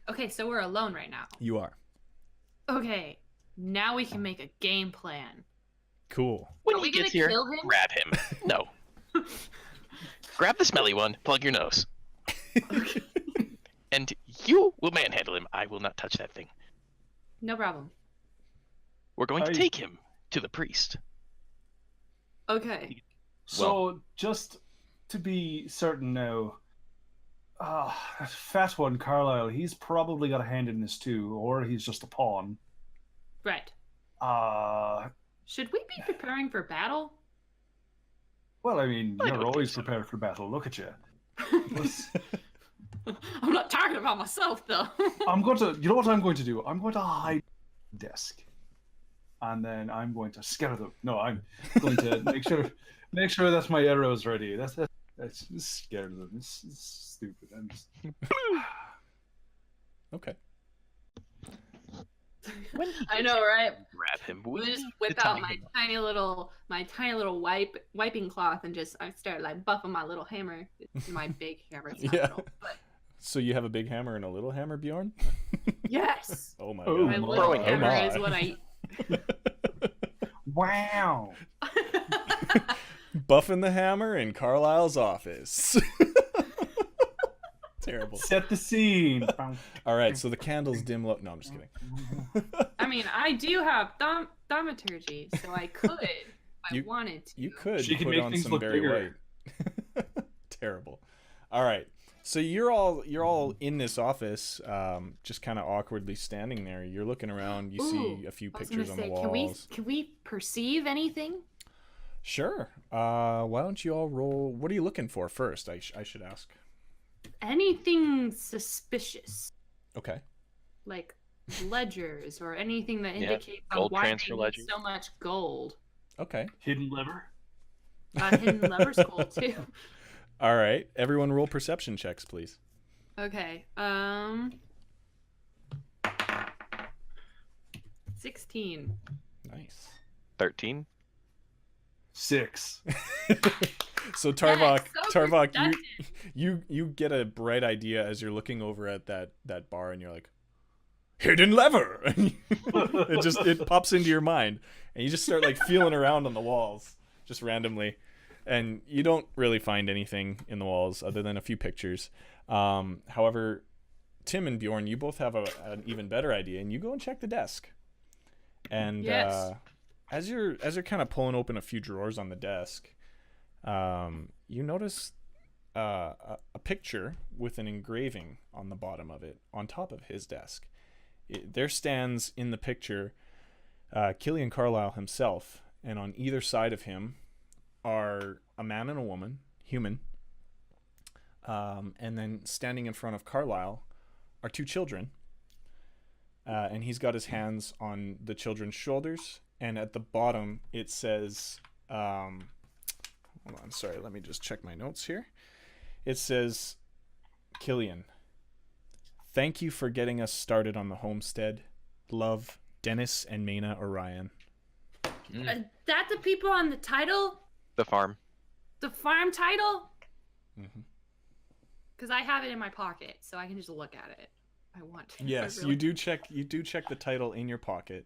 Okay, so we're alone right now. You are. Okay, now we can make a game plan. Cool. When Are we he gets gonna here, kill him? grab him. No. Grab the smelly one, plug your nose. And you will manhandle him. I will not touch that thing. No problem. We're going to take him to the priest. Okay. So, just to be certain now, that fat one, Carlisle, he's probably got a hand in this too, or he's just a pawn. Right. Should we be preparing for battle? Well, I mean, I you're don't always think so. prepared for battle. Look at you. I'm not talking about myself, though. You know what I'm going to do? I'm going to hide the desk. And then I'm going to scare them. No, I'm going to make sure that my arrow's ready. That's just scare them. It's stupid. I'm just... Okay. When he I gets know, here, right? grab him. We We just need whip to out tie my him up. tiny little wiping cloth and I start like buffing my little hammer. It's my big hammer. It's not Yeah. little, but So you have a big hammer and a little hammer, Bjorn? yes. Oh my Oh, god. My my. little Oh hammer my. is what I. Wow. Buffing the hammer in Carlisle's office. Terrible. Set the scene. All right, so the candles dim low. No, I'm just kidding. I mean, I do have thaumaturgy, so I could if I You- wanted to. You could She can put make on things some look Barry bigger. White. Terrible. All right. So you're all in this office, just kind of awkwardly standing there. You're looking around. You see a few I was gonna pictures on the say, walls. can we perceive anything? Sure. Why don't you all roll? What are you looking for first? I should ask. Anything suspicious, Okay. like ledgers or anything that Yeah, indicates on gold why transfer they need ledgers. so much gold. Okay. Hidden lever. Hidden lever's cool too. All right. Everyone, roll perception checks, please. Okay. 16. Nice. 13. 6. So Tarvok, so Tarvok, perceptive. you get a bright idea as you're looking over at that bar, and you're like, hidden lever. it pops into your mind, and you just start like feeling around on the walls just randomly, and you don't really find anything in the walls other than a few pictures. However, Tim and Bjorn, you both have an even better idea, and you go and check the desk. And Yes. as you're kind of pulling open a few drawers on the desk, you notice a picture with an engraving on the bottom of it on top of his desk. There stands in the picture Killian Carlisle himself, and on either side of him are a man and a woman, human, and then standing in front of Carlisle are two children, and he's got his hands on the children's shoulders, and at the bottom it says, hold on, sorry, let me just check my notes here. It says, Killian, thank you for getting us started on the homestead. Love, Dennis and Mena Orion. That the people on the title? The farm. The farm title? Mm-hmm. Because I have it in my pocket, so I can just look at it. I want to. Yes, I really- you do check the title in your pocket,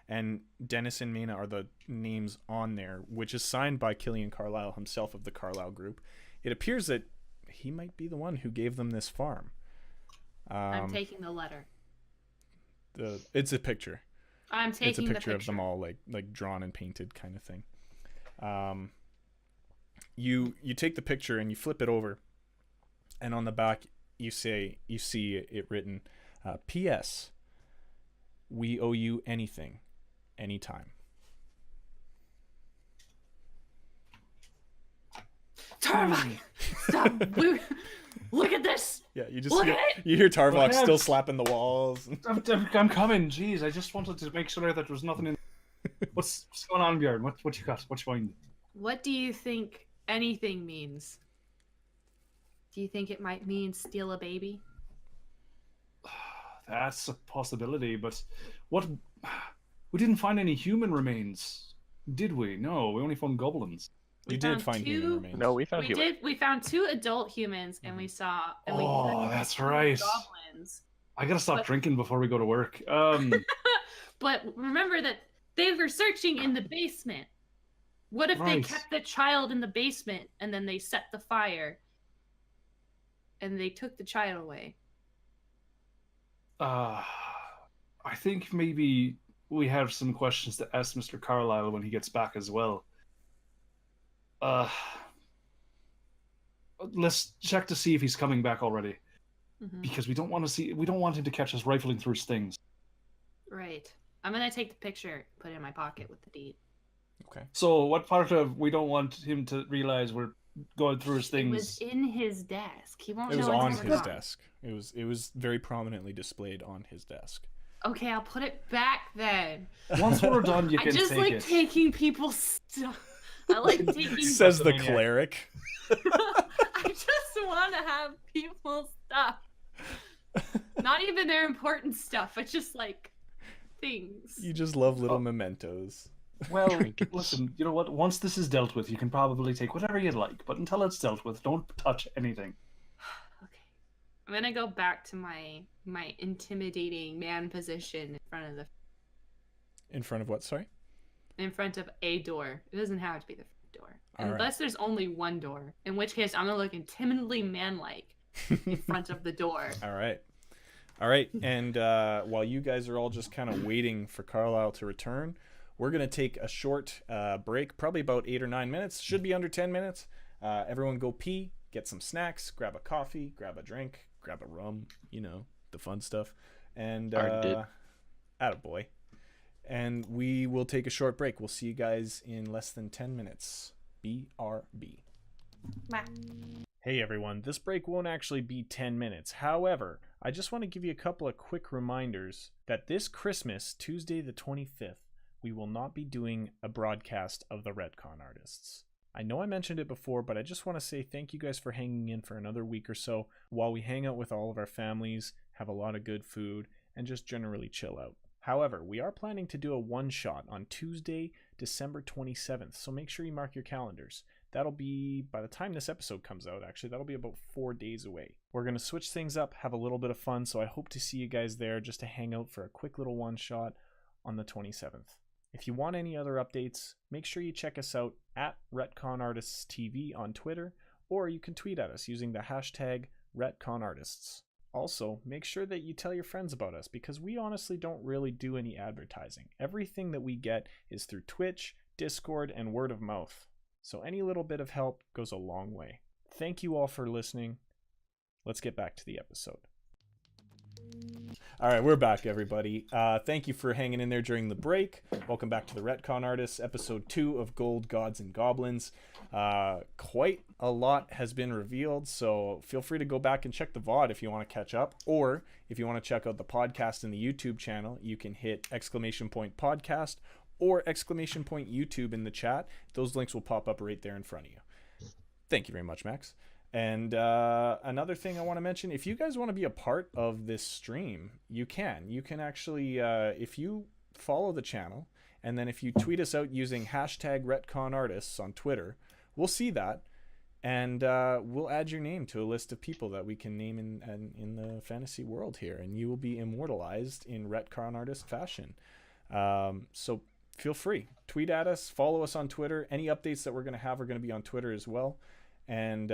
and Dennis and Mena are the names on there, which is signed by Killian Carlisle himself of the Carlisle Group. It appears that he might be the one who gave them this farm. I'm taking the letter. It's a picture. I'm taking It's a the picture of them all like drawn and painted kind of thing. You take the picture and you flip it over, and on the back you see it written, P.S. We owe you anything, anytime. Tarvok! Stop! Look at this! Yeah, you just Look hear, at it! you hear Tarvok Look still out. slapping the walls. I'm coming. Jeez, I just wanted to make sure that there was nothing in. What's going on, Björn? What you got? What you find? What do you think anything means? Do you think it might mean steal a baby? That's a possibility, but what? We didn't find any human remains, did we? No, we only found goblins. You did find human remains. No, we found human. We found 2 adult humans, and we saw. And we Oh, found that's 2 right. Goblins. I gotta stop drinking before we go to work. But remember that they were searching in the basement. What if they kept the child in the basement and then they set the fire and they took the child away? I think maybe we have some questions to ask Mr. Carlyle when he gets back as well. Let's check to see if he's coming back already. Because we don't want him to catch us rifling through his things. Right. I'm gonna take the picture, put it in my pocket with the deed. Okay. So what part of we don't want him to realize we're going through his things? It was in his desk. He won't It was know on it's his gone. desk. It was very prominently displayed on his desk. Okay, I'll put it back then. Once we're done, you I can just take like it. taking people's stuff. I like taking. Says the Maniac. cleric. I just want to have people's stuff. Not even their important stuff, but just like things. You just love little mementos. Well, Trinkets. listen, you know what? Once this is dealt with, you can probably take whatever you'd like. But until it's dealt with, don't touch anything. Okay. I'm gonna go back to my intimidating man position In front of what? Sorry. in front of a door. It doesn't have to be the front door. All right. Unless there's only one door. In which case I'm gonna look intimidantly man-like in front of the door. All right. And while you guys are all just kind of waiting for Carlisle to return, we're going to take a short break, probably about 8 or 9 minutes. Should be under 10 minutes. Everyone go pee, get some snacks, grab a coffee, grab a drink, grab a rum, you know, the fun stuff. And attaboy. And we will take a short break. We'll see you guys in less than 10 minutes. BRB. Bye. Hey everyone, this break won't actually be 10 minutes. However, I just want to give you a couple of quick reminders that this Christmas, Tuesday the 25th, we will not be doing a broadcast of the Ret-Con-Artists. I know I mentioned it before, but I just want to say thank you guys for hanging in for another week or so while we hang out with all of our families, have a lot of good food, and just generally chill out. However, we are planning to do a one-shot on Tuesday, December 27th, so make sure you mark your calendars. That'll be, by the time this episode comes out, actually, that'll be about 4 days away. We're going to switch things up, have a little bit of fun, so I hope to see you guys there just to hang out for a quick little one-shot on the 27th. If you want any other updates, make sure you check us out at Ret-Con-Artists TV on Twitter, or you can tweet at us using the hashtag Ret-Con-Artists. Also, make sure that you tell your friends about us because we honestly don't really do any advertising. Everything that we get is through Twitch, Discord, and word of mouth. So any little bit of help goes a long way. Thank you all for listening. Let's get back to the episode. All right, we're back, everybody. Thank you for hanging in there during the break. Welcome back to the Ret-Con-Artists, episode 2 of Gold, Gods, and Goblins. Quite a lot has been revealed, so feel free to go back and check the VOD if you want to catch up, or if you want to check out the podcast in the YouTube channel, you can hit !podcast or !YouTube in the chat. Those links will pop up right there in front of you. Thank you very much, Max. And another thing I want to mention, if you guys want to be a part of this stream, you can. You can actually, if you follow the channel, and then if you tweet us out using hashtag Ret-Con-Artists on Twitter, we'll see that, and we'll add your name to a list of people that we can name in the fantasy world here, and you will be immortalized in Ret-Con-Artist fashion. So feel free. Tweet at us, follow us on Twitter. Any updates that we're going to have are going to be on Twitter as well. And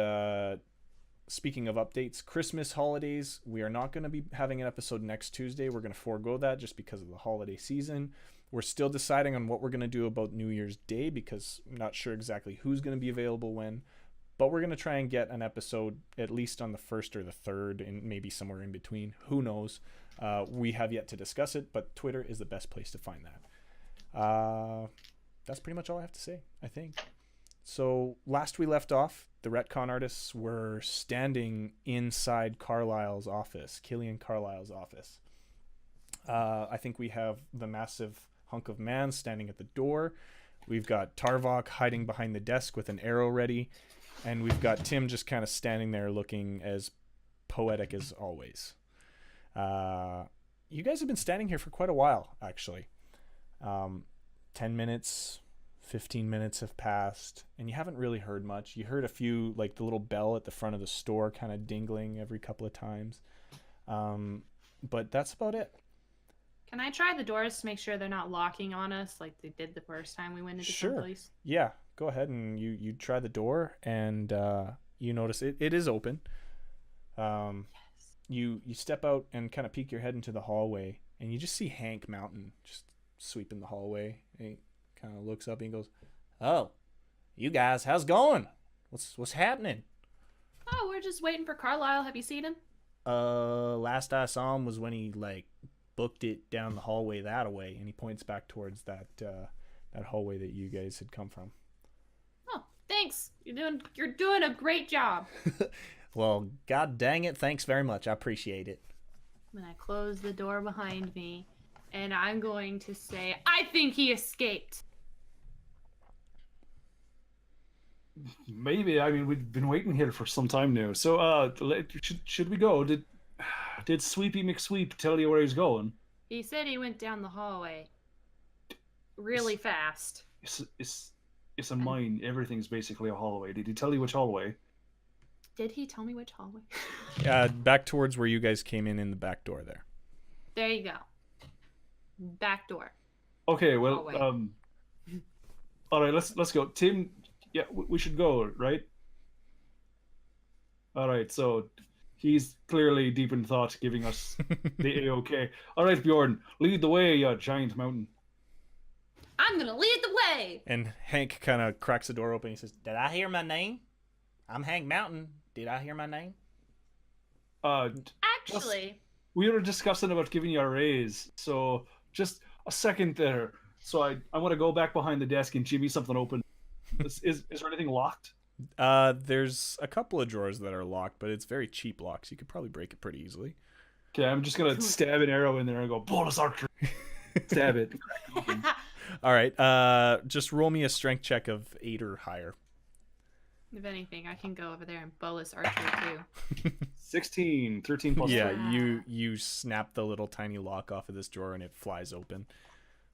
speaking of updates, Christmas holidays, we are not going to be having an episode next Tuesday. We're going to forego that just because of the holiday season. We're still deciding on what we're going to do about New Year's Day because I'm not sure exactly who's going to be available when. But we're going to try and get an episode at least on the 1st or the 3rd and maybe somewhere in between. Who knows? We have yet to discuss it, but Twitter is the best place to find that. That's pretty much all I have to say, I think. So last we left off, the Ret-Con-Artists were standing inside Carlisle's office, Killian Carlisle's office. I think we have the massive hunk of man standing at the door. We've got Tarvok hiding behind the desk with an arrow ready. And we've got Tim just kind of standing there looking as poetic as always. You guys have been standing here for quite a while, actually. 10 minutes, 15 minutes have passed, and you haven't really heard much. You heard a few, like the little bell at the front of the store kind of dingling every couple of times. But that's about it. Can I try the doors to make sure they're not locking on us like they did the first time we went into Sure. someplace? Yeah, go ahead and you try the door, and you notice it is open. You step out and kind of peek your head into the hallway, and you just see Hank Mountain just sweeping the hallway. And he kind of looks up and he goes, "Oh, you guys, how's it going? What's happening?" Oh, we're just waiting for Carlisle. Have you seen him? Last I saw him was when he like booked it down the hallway that way, and he points back towards that hallway that you guys had come from. Oh, thanks. You're doing a great job. Well, god dang it, thanks very much. I appreciate it. When I close the door behind me, and I'm going to say, I think he escaped. Maybe. I mean, we've been waiting here for some time now. So, should we go? Did Sweepy McSweep tell you where he's going? He said he went down the hallway really fast. It's a mine. Everything's basically a hallway. Did he tell you which hallway? Did he tell me which hallway? Back towards where you guys came in the back door there. There you go. Back door. Okay, well, Hallway. all right, let's go. Tim, yeah, we should go, right? All right, so he's clearly deep in thought, giving us the A-OK. All right, Bjorn, lead the way, you giant mountain. I'm gonna lead the way. And Hank kind of cracks the door open. He says, "Did I hear my name? I'm Hank Mountain. Did I hear my name?" Actually, We were discussing about giving you a raise, so just a second there. So I want to go back behind the desk and jimmy something open. Is there anything locked? There's a couple of drawers that are locked, but it's very cheap locks. You could probably break it pretty easily. Okay, I'm just gonna stab an arrow in there and go bonus archery. Stab it. All right. Just roll me a strength check of 8 or higher. if anything, I can go over there and bonus archery too. 16, 13 plus Yeah, 3. you snap the little tiny lock off of this drawer and it flies open.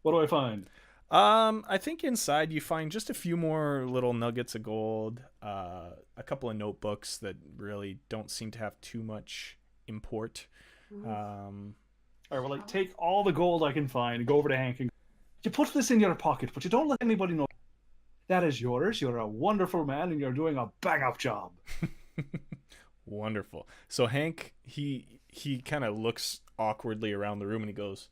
What do I find? I think inside you find just a few more little nuggets of gold, a couple of notebooks that really don't seem to have too much import. All right, well, like, take all the gold I can find and go over to Hank and you put this in your pocket, but you don't let anybody know. That is yours. You're a wonderful man and you're doing a bang-up job. Wonderful. So Hank, he kind of looks awkwardly around the room and he goes,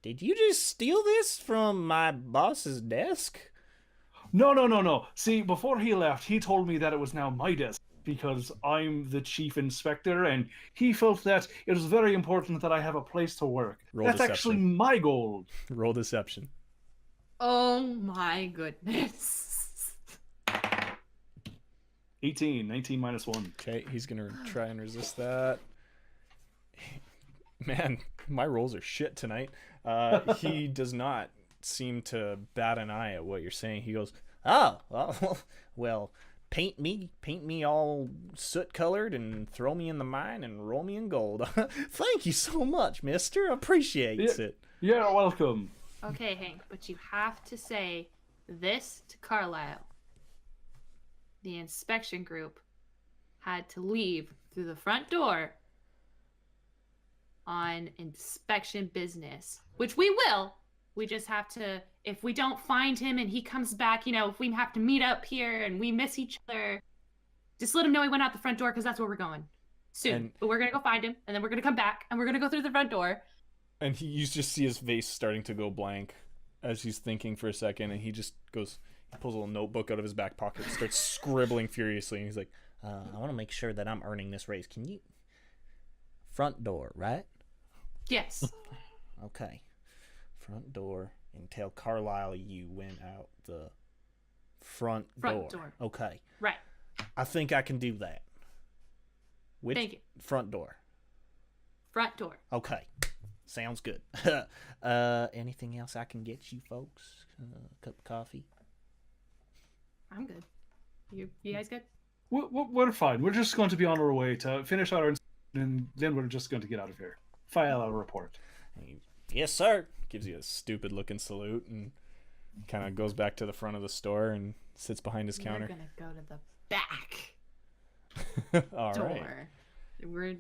did you just steal this from my boss's desk? No. See, before he left, he told me that it was now my desk because I'm the chief inspector and he felt that it was very important that I have a place to work. Roll That's deception. actually my gold. Roll deception. Oh my goodness. 18, 19 minus 1. Okay, he's going to try and resist that. Man, my rolls are shit tonight. He does not seem to bat an eye at what you're saying. He goes, "Oh, well, paint me all soot colored and throw me in the mine and roll me in gold. Thank you so much, mister. Appreciates it." You're welcome. Okay, Hank, but you have to say this to Carlisle. The inspection group had to leave through the front door on inspection business, which we will. We just have to, if we don't find him and he comes back, if we have to meet up here and we miss each other, just let him know he went out the front door because that's where we're going soon. But we're going to go find him and then we're going to come back and we're going to go through the front door. And you just see his face starting to go blank as he's thinking for a second, and he just goes, he pulls a little notebook out of his back pocket, starts scribbling furiously, and he's like, I want to make sure that I'm earning this raise. Can you... Front door, right? Yes. Okay. Front door, and tell Carlisle you went out the front door. Okay. Right. I think I can do that. Which Thank you. Front door? Front door. Okay. Sounds good. Anything else I can get you folks? A cup of coffee? I'm good. You guys good? We're fine. We're just going to be on our way to finish our and then we're just going to get out of here. File a report. Yes, sir. Gives you a stupid looking salute and kind of goes back to the front of the store and sits behind his counter. We're gonna go to the back All door. right. We're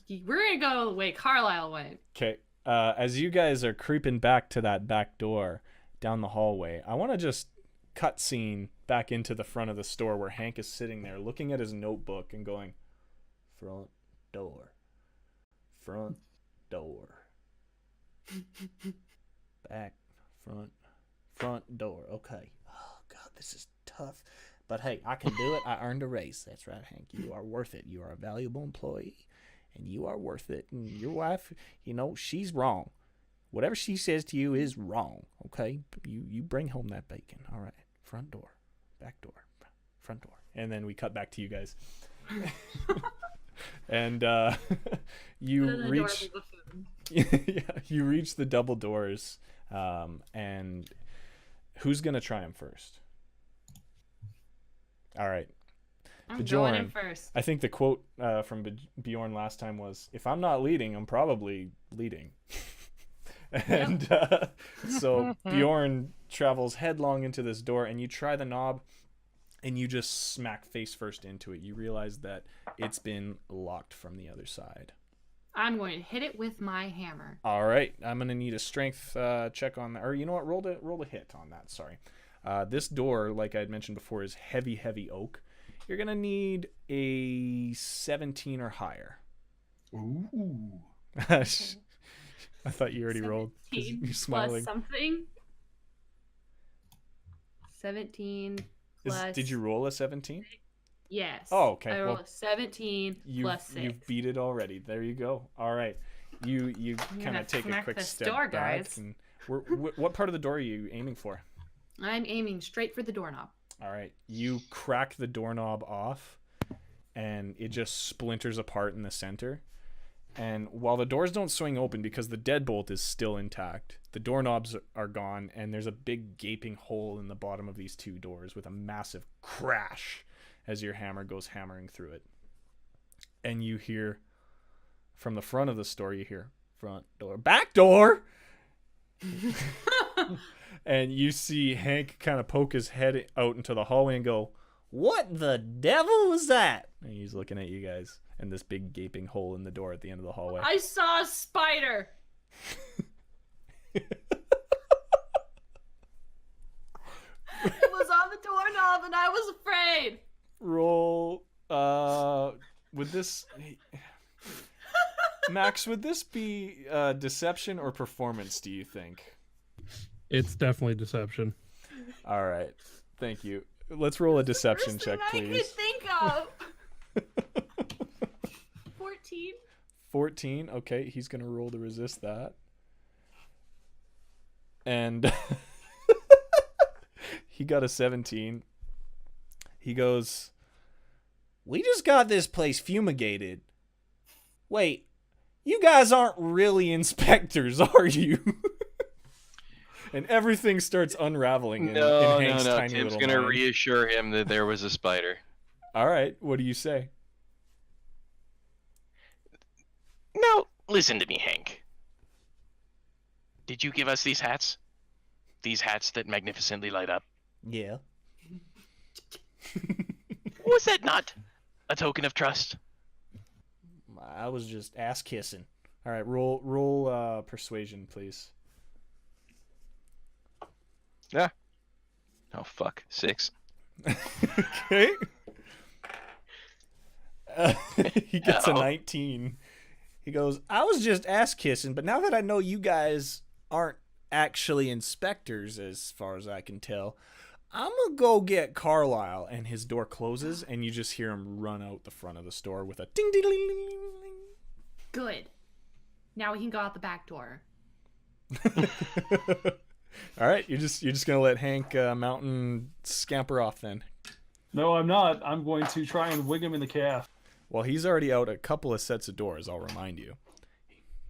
gonna go the way Carlisle went. Okay. As you guys are creeping back to that back door down the hallway, I want to just cutscene back into the front of the store where Hank is sitting there looking at his notebook and going, front door, back, front door. Okay. Oh, God, this is tough. But hey, I can do it. I earned a raise. That's right, Hank. You are worth it. You are a valuable employee, and you are worth it. And your wife, she's wrong. Whatever she says to you is wrong, okay? You bring home that bacon. All right. Front door, back door, front door. And then we cut back to you guys. And you reach you reach the double doors. And who's going to try him first? All right. I'm Bjorn, going in first. I think the quote from Bjorn last time was, if I'm not leading, I'm probably leading. And so Bjorn travels headlong into this door, and you try the knob, and you just smack face first into it. You realize that it's been locked from the other side. I'm going to hit it with my hammer. All right. I'm going to need a strength check on that. Or you know what? Roll the hit on that. Sorry. This door, like I had mentioned before, is heavy oak. You're going to need a 17 or higher. Ooh. I thought you already rolled. You're smiling. Plus something. 17 plus... Did you roll a 17? Yes. Oh, okay. I rolled a 17 plus 6. You've beat it already. There you go. All right. You kind of take a quick step back. Guys. And what part of the door are you aiming for? I'm aiming straight for the doorknob. All right. You crack the doorknob off, and it just splinters apart in the center. And while the doors don't swing open because the deadbolt is still intact, the doorknobs are gone, and there's a big gaping hole in the bottom of these two doors with a massive crash as your hammer goes hammering through it. And you hear, from the front of the store, you hear, front door, back door! And you see Hank kind of poke his head out into the hallway and go, what the devil was that? And he's looking at you guys. And this big gaping hole in the door at the end of the hallway. I saw a spider. It was on the doorknob and I was afraid. Roll. Would this... Max, would this be deception or performance, do you think? It's definitely deception. All right. Thank you. Let's roll a deception First check, thing please. I could think of. 14. 14. Okay, he's going to roll to resist that. And he got a 17. He goes, we just got this place fumigated. Wait, you guys aren't really inspectors, are you? And everything starts unraveling in Hank's tiny Tim's little going to mind. reassure him that there was a spider. All right, what do you say? Now, listen to me, Hank. Did you give us these hats? These hats that magnificently light up? Yeah. Was that not a token of trust? I was just ass kissing. All right, roll persuasion, please. Yeah. Oh, fuck. 6. Okay. He gets a 19. He goes, I was just ass kissing, but now that I know you guys aren't actually inspectors, as far as I can tell, I'm gonna go get Carlisle. And his door closes, and you just hear him run out the front of the store with a ding ding ding ding ding. Good. Now we can go out the back door. All right, you're just gonna let Hank Mountain scamper off then. No, I'm not. I'm going to try and wig him in the calf. Well, he's already out a couple of sets of doors, I'll remind you.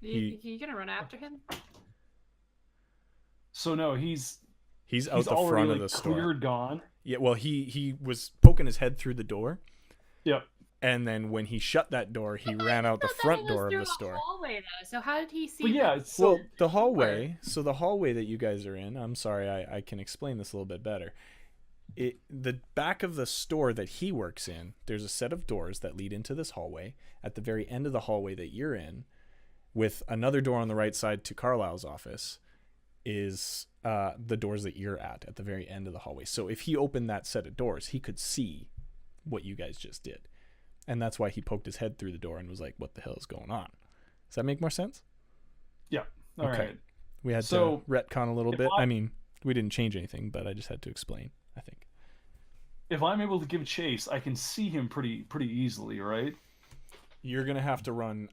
You gonna run after him? So no, he's out the front of the cleared, store. gone. Yeah, well, he was poking his head through the door. Yep. And then when he shut that door, he ran out the front door of the store. Hallway, though. So how did he see? But yeah, so Well, the hallway. So the hallway that you guys are in. I'm sorry, I can explain this a little bit better. The back of the store that he works in, there's a set of doors that lead into this hallway. At the very end of the hallway that you're in, with another door on the right side to Carlisle's office, is the doors that you're at the very end of the hallway. So if he opened that set of doors, he could see what you guys just did. And that's why he poked his head through the door and was like, what the hell is going on? Does that make more sense? yeah. All Okay. right. We had So, to retcon a little if bit. I- I mean, we didn't change anything, but I just had to explain, I think. If I'm able to give chase, I can see him pretty easily, right? You're going to have to run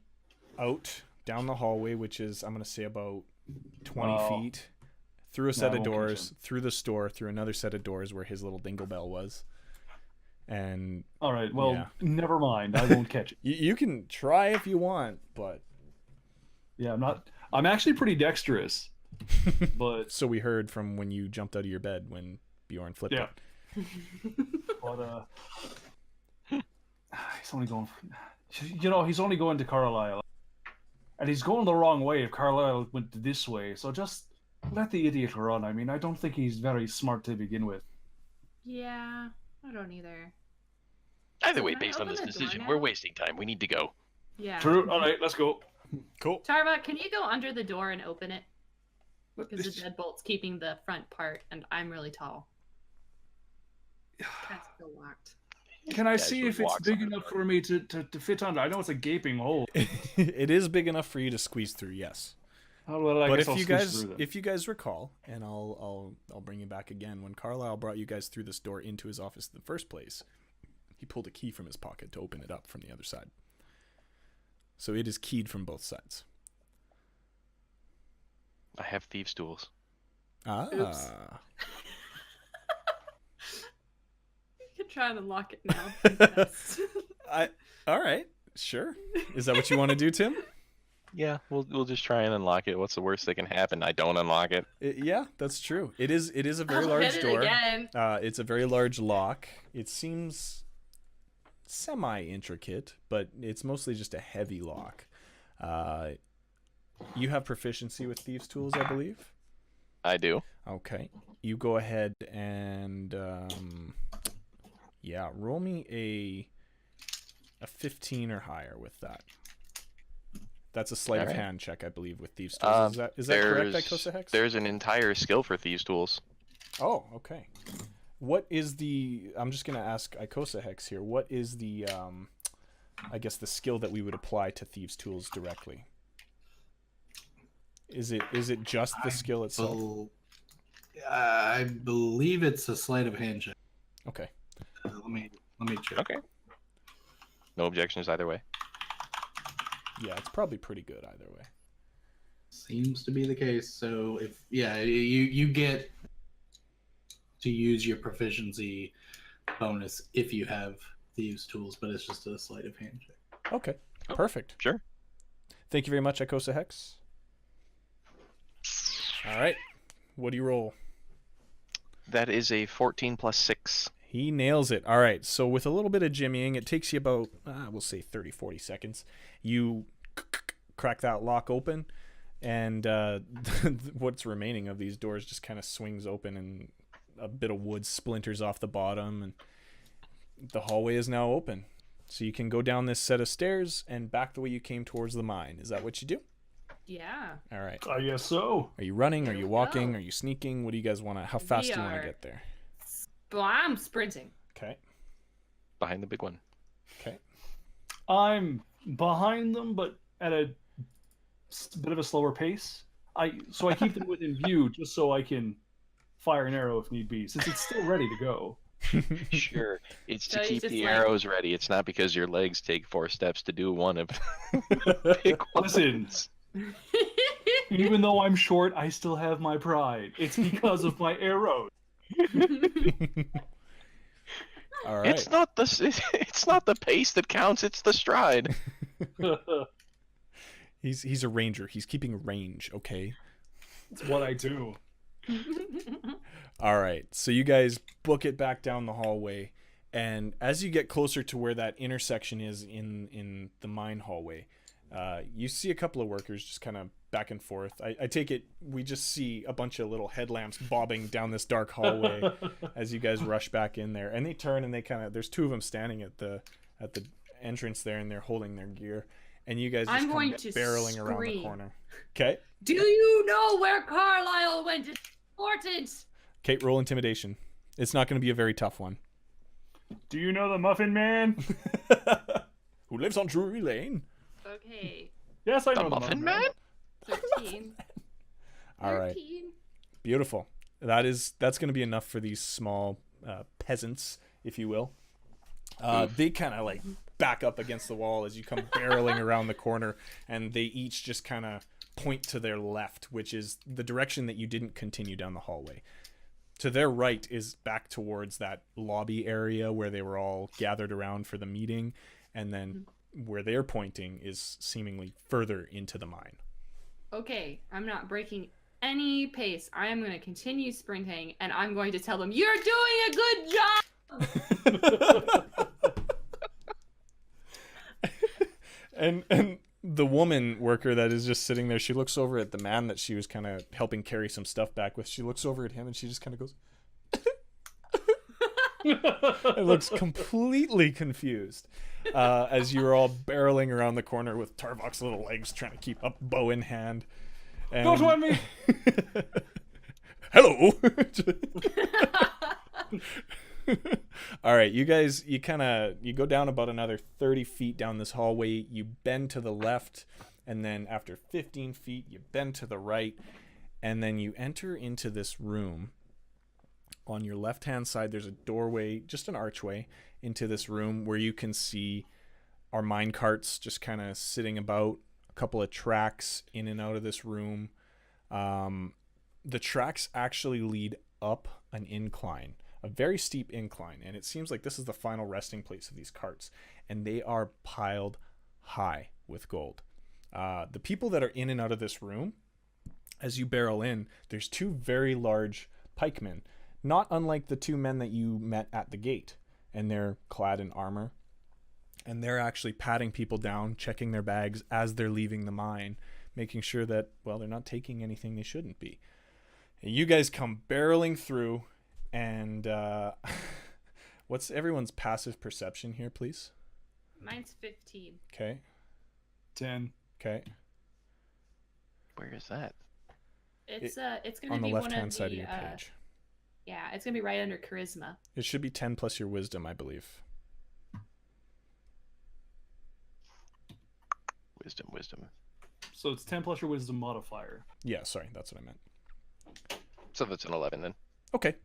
out down the hallway, which is, I'm going to say, about 20 Oh. feet, through a No, set I of won't catch doors, him. through the store, through another set of doors where his little dingle bell was. And All right. Well, Yeah. never mind. I won't catch it. you can try if you want, but... Yeah, I'm actually pretty dexterous, but So we heard from when you jumped out of your bed when Bjorn flipped Yeah. it. he's only going. He's only going to Carlisle, and he's going the wrong way. If Carlisle went this way, so just let the idiot run. I mean, I don't think he's very smart to begin with. Yeah, I don't either. Either So way, can I based on open this the door decision, now? we're wasting time. We need to go. Yeah. True. All right, let's go. Cool. Tarvok, can you go under the door and open it? Because the deadbolt's keeping the front part, and I'm really tall. That's still locked. Can I Guys see would if it's walk big on the enough door. for me to fit under? I know it's a gaping hole. It is big enough for you to squeeze through, yes. Oh, well, I But guess if I'll you squeeze guys through then. if you guys recall, and I'll bring you back again, when Carlisle brought you guys through this door into his office in the first place, he pulled a key from his pocket to open it up from the other side. So it is keyed from both sides. I have thieves' tools. Ah. Oops. You can try and unlock it now. Yes. All right. Sure. Is that what you want to do, Tim? Yeah, we'll just try and unlock it. What's the worst that can happen? I don't unlock it. Yeah, that's true. It is a very I'll large hit it door. again. It's a very large lock. It seems semi-intricate, but it's mostly just a heavy lock. You have proficiency with thieves' tools, I believe. I do. Okay. You go ahead and roll me a 15 or higher with that. That's a sleight of Alright. hand check, I believe, with thieves' tools. Is that correct, Icosa Hex? There's an entire skill for thieves' tools. Oh, okay. What is the... I'm just going to ask Icosa Hex here. What is the, I guess, the skill that we would apply to thieves' tools directly? Is it just the skill itself? I believe it's a sleight of hand check. Okay. Let me check. Okay. No objections either way. Yeah, it's probably pretty good either way. Seems to be the case. So if you get to use your proficiency bonus if you have thieves' tools, but it's just a sleight of hand check. Okay. Oh, Perfect. Sure. Thank you very much, Icosa Hex. All right. What do you roll? That is a 14 plus 6. He nails it. All right. So with a little bit of jimmying, it takes you about, we'll say 30, 40 seconds. You crack that lock open, and what's remaining of these doors just kind of swings open, and a bit of wood splinters off the bottom, and the hallway is now open. So you can go down this set of stairs and back the way you came towards the mine. Is that what you do? Yeah. All right. I guess so. Are you running? Are Here you we walking? go. Are you sneaking? What do you guys want to... How fast do you want are- to get there? Well, I'm sprinting. Okay. Behind the big one. Okay. I'm behind them, but at a bit of a slower pace. I keep them within view just so I can fire an arrow if need be, since it's still ready to go. Sure. It's So to he's keep just the like- arrows ready. It's not because your legs take 4 steps to do one of the big Listen. ones. Even though I'm short, I still have my pride. It's because of my arrows. All right. It's not the pace that counts, it's the stride. He's a ranger. He's keeping range, okay? It's what I do. All right. So you guys book it back down the hallway, And as you get closer to where that intersection is in the mine hallway, you see a couple of workers just kind of back and forth. I take it we just see a bunch of little headlamps bobbing down this dark hallway as you guys rush back in there. And they turn and they kind of, there's two of them standing at the entrance there, and they're holding their gear. And you guys just I'm come going to barreling around the scream. corner. Okay. Do you know where Carlisle went? It's important. Kate, roll intimidation. It's not going to be a very tough one. Do you know the Muffin Man? Who lives on Drury Lane? Okay. Yes, I know The Muffin Man? 13. All right. 13. Beautiful. That's going to be enough for these small peasants, if you will. They kind of like back up against the wall as you come barreling around the corner, and they each just kind of point to their left, which is the direction that you didn't continue down the hallway. To their right is back towards that lobby area where they were all gathered around for the meeting, and then where they're pointing is seemingly further into the mine. Okay, I'm not breaking any pace. I am going to continue sprinting, and I'm going to tell them, you're doing a good job! And the woman worker that is just sitting there, she looks over at the man that she was kind of helping carry some stuff back with. She looks over at him and she just kind of goes and looks completely confused as you're all barreling around the corner with Tarvok's little legs trying to keep up, bow in hand. And... Don't want me. Hello. All right, you guys, you go down about another 30 feet down this hallway. You bend to the left, and then after 15 feet, you bend to the right, and then you enter into this room. On your left-hand side, there's a doorway, just an archway, into this room where you can see our mine carts just kind of sitting about, a couple of tracks in and out of this room. The tracks actually lead up an incline, a very steep incline, and it seems like this is the final resting place of these carts, and they are piled high with gold. The people that are in and out of this room, as you barrel in, there's two very large pikemen, not unlike the two men that you met at the gate, and they're clad in armor, and they're actually patting people down, checking their bags as they're leaving the mine, making sure that, well, they're not taking anything they shouldn't be. And you guys come barreling through. And what's everyone's passive perception here, please? Mine's 15. Okay. 10. Okay. Where is that? It's going to on the be one left-hand of side the, of your page. Yeah, it's going to be right under charisma. It should be 10 plus your wisdom, I believe. Wisdom. So it's 10 plus your wisdom modifier. Yeah, sorry, that's what I meant. So that's an 11 then. Okay.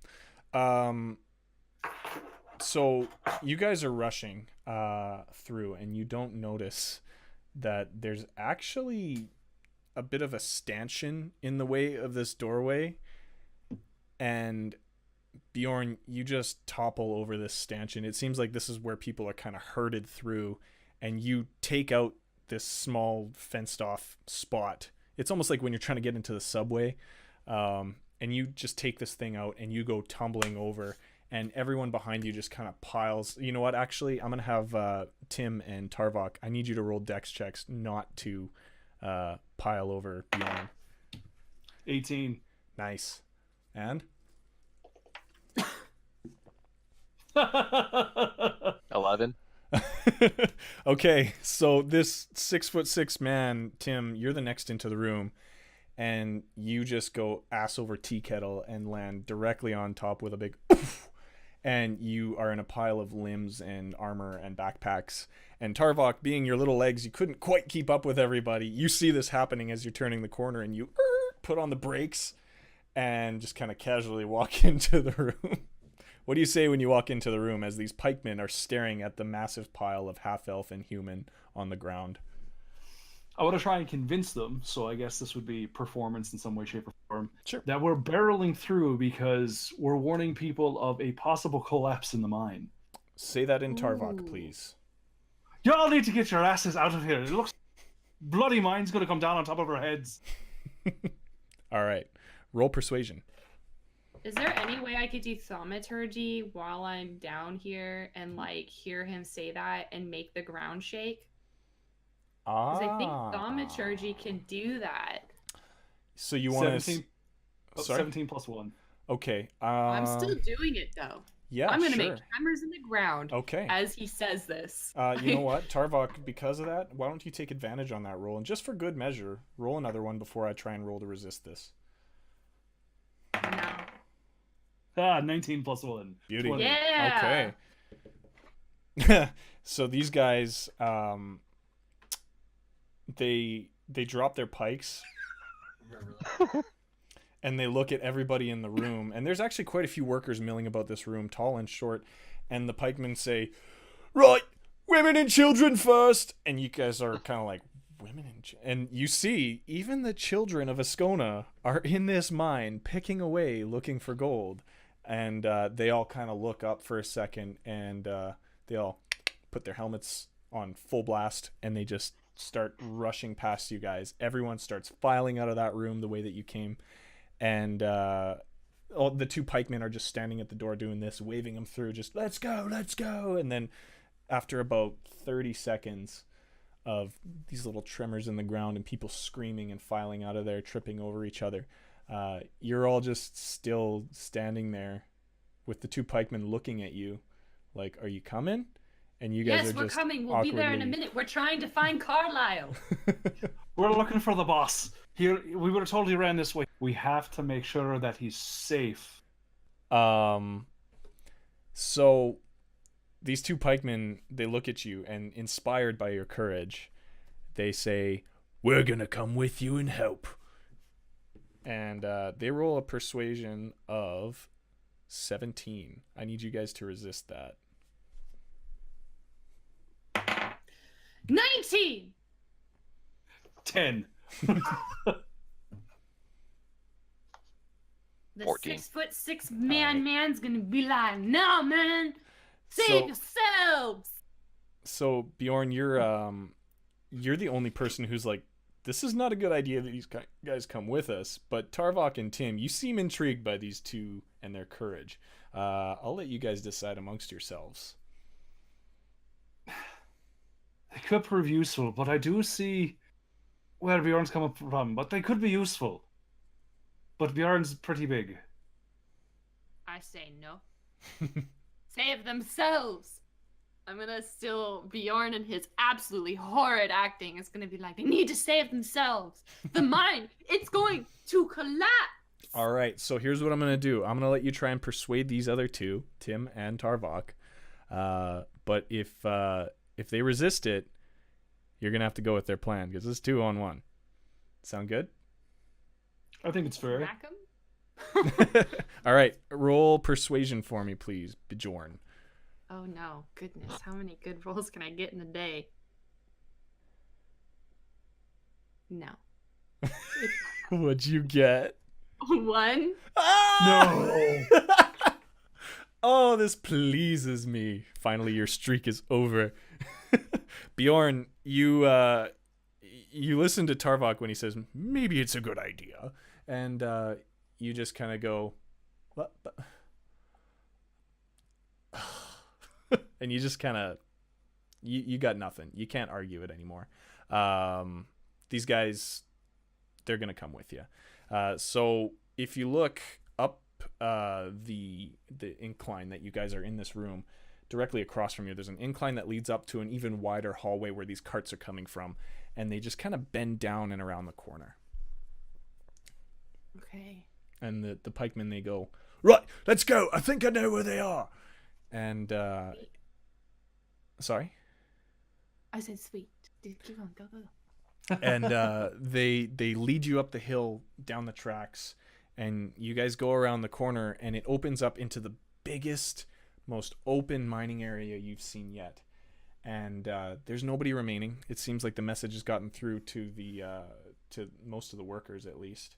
So you guys are rushing through, and you don't notice that there's actually a bit of a stanchion in the way of this doorway, and Bjorn, you just topple over this stanchion. It seems like this is where people are kind of herded through, and you take out this small fenced off spot. It's almost like when you're trying to get into the subway, and you just take this thing out and you go tumbling over, and everyone behind you just kind of piles. You know what? Actually, I'm going to have Tim and Tarvok, I need you to roll dex checks not to pile over Bjorn. 18. Nice. And? 11. Okay, so this 6'6" man, Tim, you're the next into the room, and you just go ass over tea kettle and land directly on top with a big oof, and you are in a pile of limbs and armor and backpacks. And Tarvok, being your little legs, you couldn't quite keep up with everybody. You see this happening as you're turning the corner, and you put on the brakes and just kind of casually walk into the room. What do you say when you walk into the room as these pikemen are staring at the massive pile of half-elf and human on the ground? I want to try and convince them, so I guess this would be performance in some way, shape, or form, Sure. that we're barreling through because we're warning people of a possible collapse in the mine. Say that in Tarvok, Ooh. please. Y'all need to get your asses out of here. It looks bloody mine's going to come down on top of our heads. All right. Roll persuasion. Is there any way I could do thaumaturgy while I'm down here and like hear him say that and make the ground shake? Because I think thaumaturgy can do that. So you want to? 17. Sorry. 17 plus 1. Okay. I'm still doing it though. Yeah, I'm gonna sure. make hammers in the ground. Okay. As he says this. You know what, Tarvok? Because of that, why don't you take advantage on that roll, and just for good measure, roll another one before I try and roll to resist this. No. 19 plus 1. Beauty. 20. Yeah. Okay. So these guys, they drop their pikes. And they look at everybody in the room, and there's actually quite a few workers milling about this room, tall and short, and the pikemen say, "Right, women and children first." And you guys are kind of like, women and you see even the children of Escona are in this mine picking away looking for gold, and they all kind of look up for a second, and they all put their helmets on full blast, and they just start rushing past you guys. Everyone starts filing out of that room the way that you came. And all the two pikemen are just standing at the door doing this, waving them through, just let's go. And then after about 30 seconds of these little tremors in the ground and people screaming and filing out of there, tripping over each other, you're all just still standing there with the two pikemen looking at you like, are you coming? And you guys yes, are we're just coming. We'll be there in a minute. We're trying to find Carlisle. We're looking for the boss. Here, we were told he ran this way. We have to make sure that he's safe. So these two pikemen, they look at you, and inspired by your courage, they say, "We're gonna come with you and help." And they roll a persuasion of 17. I need you guys to resist that. 19. 10. The 14. 6'6" man's gonna be like, "No, man, save yourselves." So Bjorn, you're the only person who's like, this is not a good idea that these guys come with us. But Tarvok and Tim, you seem intrigued by these two and their courage. I'll let you guys decide amongst yourselves. They could prove useful, but I do see where Bjorn's coming from. But they could be useful. But Bjorn's pretty big. I say no. Save themselves. I'm gonna still Bjorn and his absolutely horrid acting is gonna be like, they need to save themselves. The mine, it's going to collapse. All right, so here's what I'm gonna do. I'm gonna let you try and persuade these other two, Tim and Tarvok. But if they resist it, you're gonna have to go with their plan because it's 2-on-1. Sound good? I think it's fair. Smack 'em? All right, roll persuasion for me, please, Bjorn. Oh no, goodness, how many good rolls can I get in a day? No. What'd you get? 1. Ah! No. Oh, this pleases me. Finally, your streak is over. Bjorn, you listen to Tarvok when he says, maybe it's a good idea. And you just kind of go, what? And you just kind of, you got nothing. You can't argue it anymore. These guys, they're going to come with you. So if you look up the incline that you guys are in this room, directly across from you, there's an incline that leads up to an even wider hallway where these carts are coming from, and they just kind of bend down and around the corner. Okay. And the pikemen, they go, right, let's go. I think I know where they are. And sorry? I said sweet. Keep on, go. And they lead you up the hill, down the tracks, and you guys go around the corner, and it opens up into the biggest, most open mining area you've seen yet. And there's nobody remaining. It seems like the message has gotten through to to most of the workers, at least.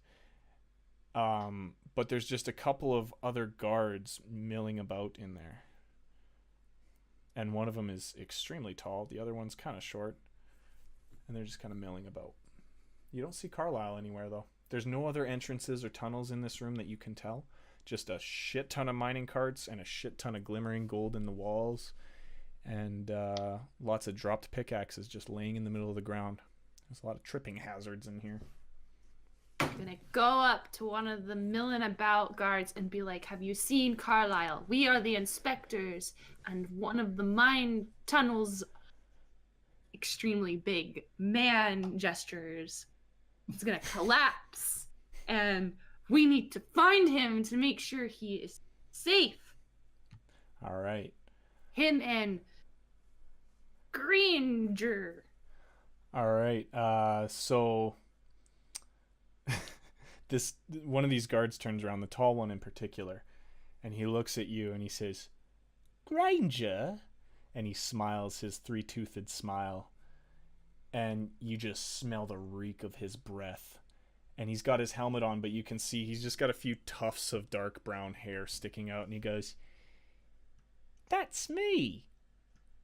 But there's just a couple of other guards milling about in there. And one of them is extremely tall. The other one's kind of short. And they're just kind of milling about. You don't see Carlisle anywhere, though. There's no other entrances or tunnels in this room that you can tell. just a shit ton of mining carts and a shit ton of glimmering gold in the walls, and lots of dropped pickaxes just laying in the middle of the ground. There's a lot of tripping hazards in here. I'm gonna go up to one of the milling about guards and be like, have you seen Carlisle? We are the inspectors, and one of the mine tunnels, extremely big man gestures, it's gonna collapse, and we need to find him to make sure he is safe. All right. Him and Granger. All right. So this one of these guards turns around, the tall one in particular, and he looks at you and he says, "Granger," and he smiles his three-toothed smile, and you just smell the reek of his breath. And he's got his helmet on, but you can see he's just got a few tufts of dark brown hair sticking out, and he goes, "That's me.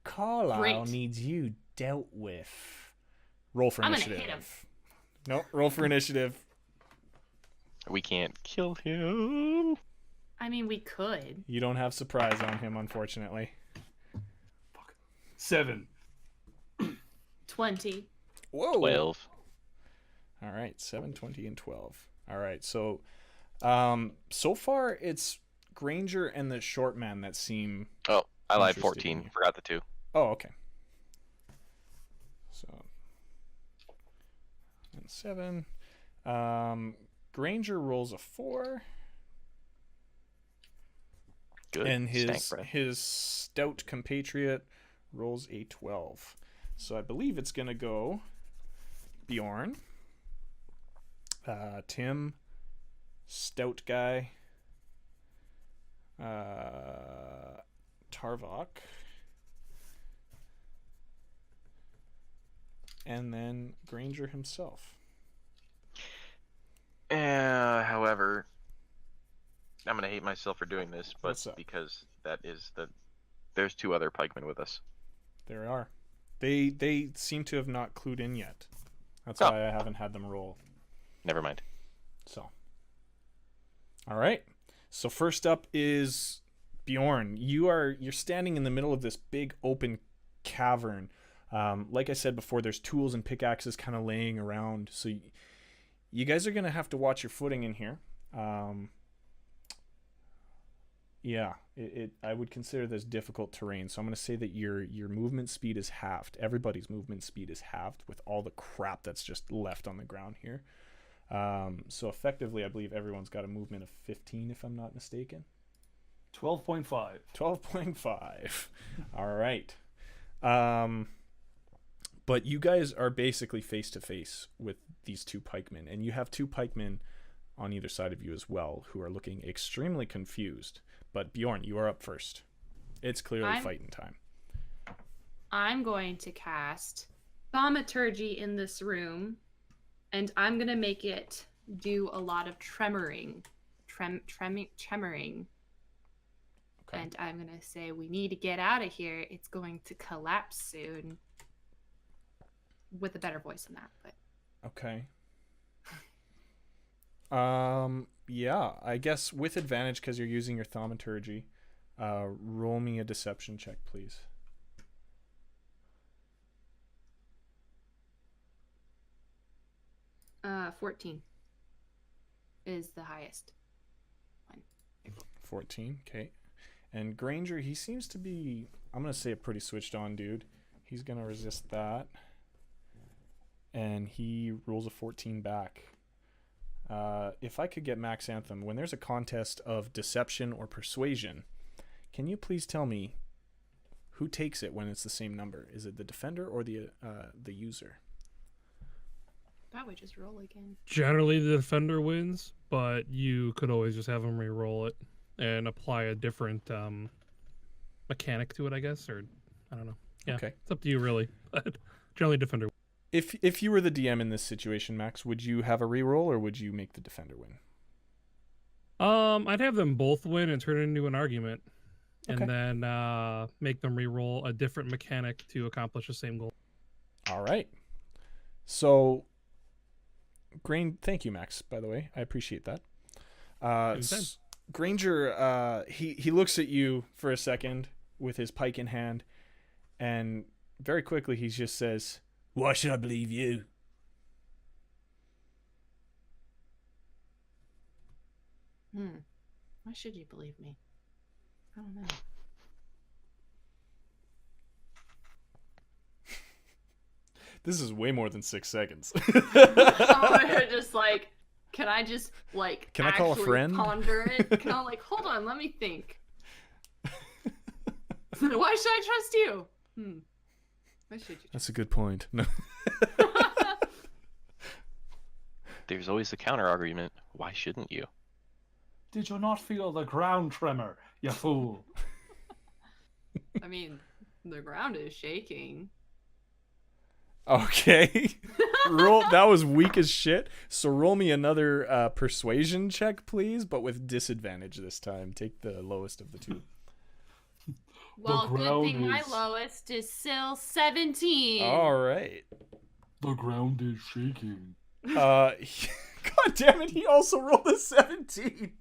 Carlisle Great. needs you dealt with." Roll for I'm gonna initiative. hit him. Nope, roll for initiative. We can't kill him. I mean, we could. You don't have surprise on him, unfortunately. 7. 20. Whoa. 12. All right, 7, 20, and 12. All right, so so far it's Granger and the short man that seem... Oh, I lied. Interested 14. in you. Forgot the 2. Oh, okay. So, and 7. Granger rolls a 4. Good. And Stank breath. his stout compatriot rolls a 12. So I believe it's going to go Bjorn, Tim, stout guy, Tarvok, and then Granger himself. However, I'm gonna hate myself for doing this, but What's up? because there's 2 other pikemen with us. There are. They seem to have not clued in yet. That's Oh. why I haven't had them roll. Never mind. So, all right. So first up is Bjorn. You're standing in the middle of this big open cavern. Like I said before, there's tools and pickaxes kind of laying around. So you guys are gonna have to watch your footing in here. Yeah, I would consider this difficult terrain. So I'm gonna say that your movement speed is halved. Everybody's movement speed is halved with all the crap that's just left on the ground here. So effectively, I believe everyone's got a movement of 15, if I'm not mistaken. 12.5. 12.5. All right. But you guys are basically face to face with these 2 pikemen, and you have 2 pikemen on either side of you as well who are looking extremely confused. But Bjorn, you are up first. It's clearly fighting time. I'm going to cast Thaumaturgy in this room, and I'm going to make it do a lot of tremoring. Tremoring. Okay. And I'm going to say, we need to get out of here. It's going to collapse soon. With a better voice than that, but... Okay. Yeah, I guess with advantage because you're using your thaumaturgy. Roll me a deception check, please. 14 is the highest one. 14, okay. And Granger, he seems to be, I'm going to say, a pretty switched on dude. He's going to resist that. And he rolls a 14 back. If I could get Max Anthem, when there's a contest of deception or persuasion, can you please tell me who takes it when it's the same number? Is it the defender or the user? That would just roll again. Generally, the defender wins, but you could always just have them re-roll it and apply a different mechanic to it, I guess, or I don't know. Yeah, Okay. it's up to you, really. But generally, defender. If you were the DM in this situation, Max, would you have a reroll or would you make the defender win? I'd have them both win and turn it into an argument, Okay. and then make them re-roll a different mechanic to accomplish the same goal. All right. So, thank you, Max, by the way. I appreciate that. Anytime. Granger, he looks at you for a second with his pike in hand, and very quickly he just says, "Why should I believe you?" Why should you believe me? I don't know. This is way more than 6 seconds. I'm just like, can I just like Can I call a actually friend? ponder it? Can I like hold on, let me think. Why should I trust you? Why should you? That's a good point. No. There's always the counter argument. Why shouldn't you? Did you not feel the ground tremor, you fool? I mean, the ground is shaking. Okay. Roll. That was weak as shit. So roll me another persuasion check, please, but with disadvantage this time. Take the lowest of the two. Well, good ground thing my is- lowest is still 17. All right. The ground is shaking. God damn it! He also rolled a 17.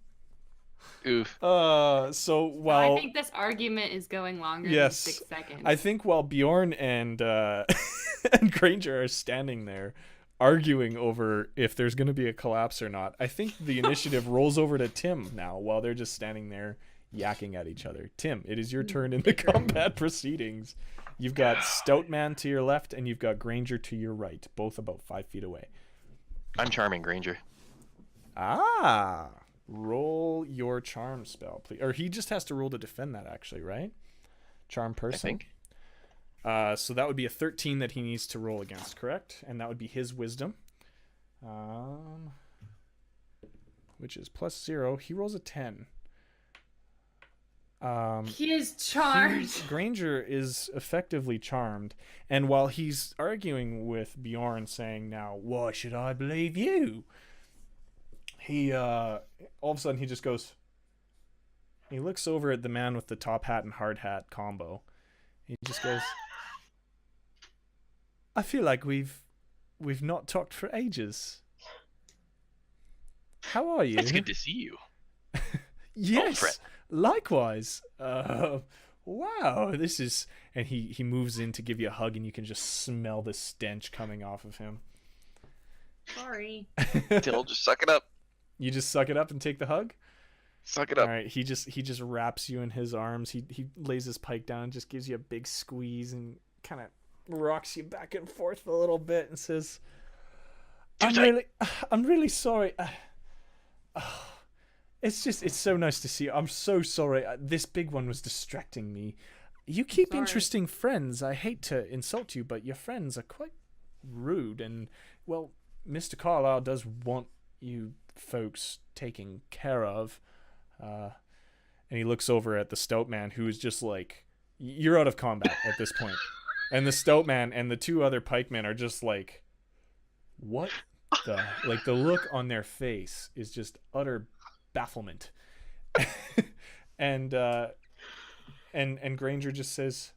Oof. So So while I think this argument is going longer Yes. than 6 seconds. I think while Bjorn and and Granger are standing there arguing over if there's going to be a collapse or not, I think the initiative rolls over to Tim now while they're just standing there yakking at each other. Tim, it is your turn in the combat proceedings. You've got Stout Man to your left and you've got Granger to your right, both about 5 feet away. I'm charming, Granger. Ah, roll your charm spell, please. Or he just has to roll to defend that, actually, right? Charm person. I think. So that would be a 13 that he needs to roll against, correct? And that would be his wisdom, which is +0. He rolls a 10. he is charmed. Granger is effectively charmed, and while he's arguing with Bjorn, saying, "Now, why should I believe you?" He all of a sudden he just goes. He looks over at the man with the top hat and hard hat combo. He just goes, "I feel like we've not talked for ages. How are you?" It's good to see you. Yes, friend. likewise. Wow, this is... And he moves in to give you a hug, and you can just smell the stench coming off of him. Sorry. Dill, just suck it up. You just suck it up and take the hug? Suck it up. All right, he just wraps you in his arms. He lays his pike down and just gives you a big squeeze and kind of rocks you back and forth a little bit and says, I'm really sorry. It's so nice to see you. I'm so sorry. This big one was distracting me. You keep Sorry. interesting friends. I hate to insult you, but your friends are quite rude. And, well, Mr. Carlyle does want you folks taken care of. And he looks over at the Stout Man, who is just like, you're out of combat at this point. And the Stout Man and the two other pikemen are just like, what the... Like, the look on their face is just utter bafflement. and Granger just says,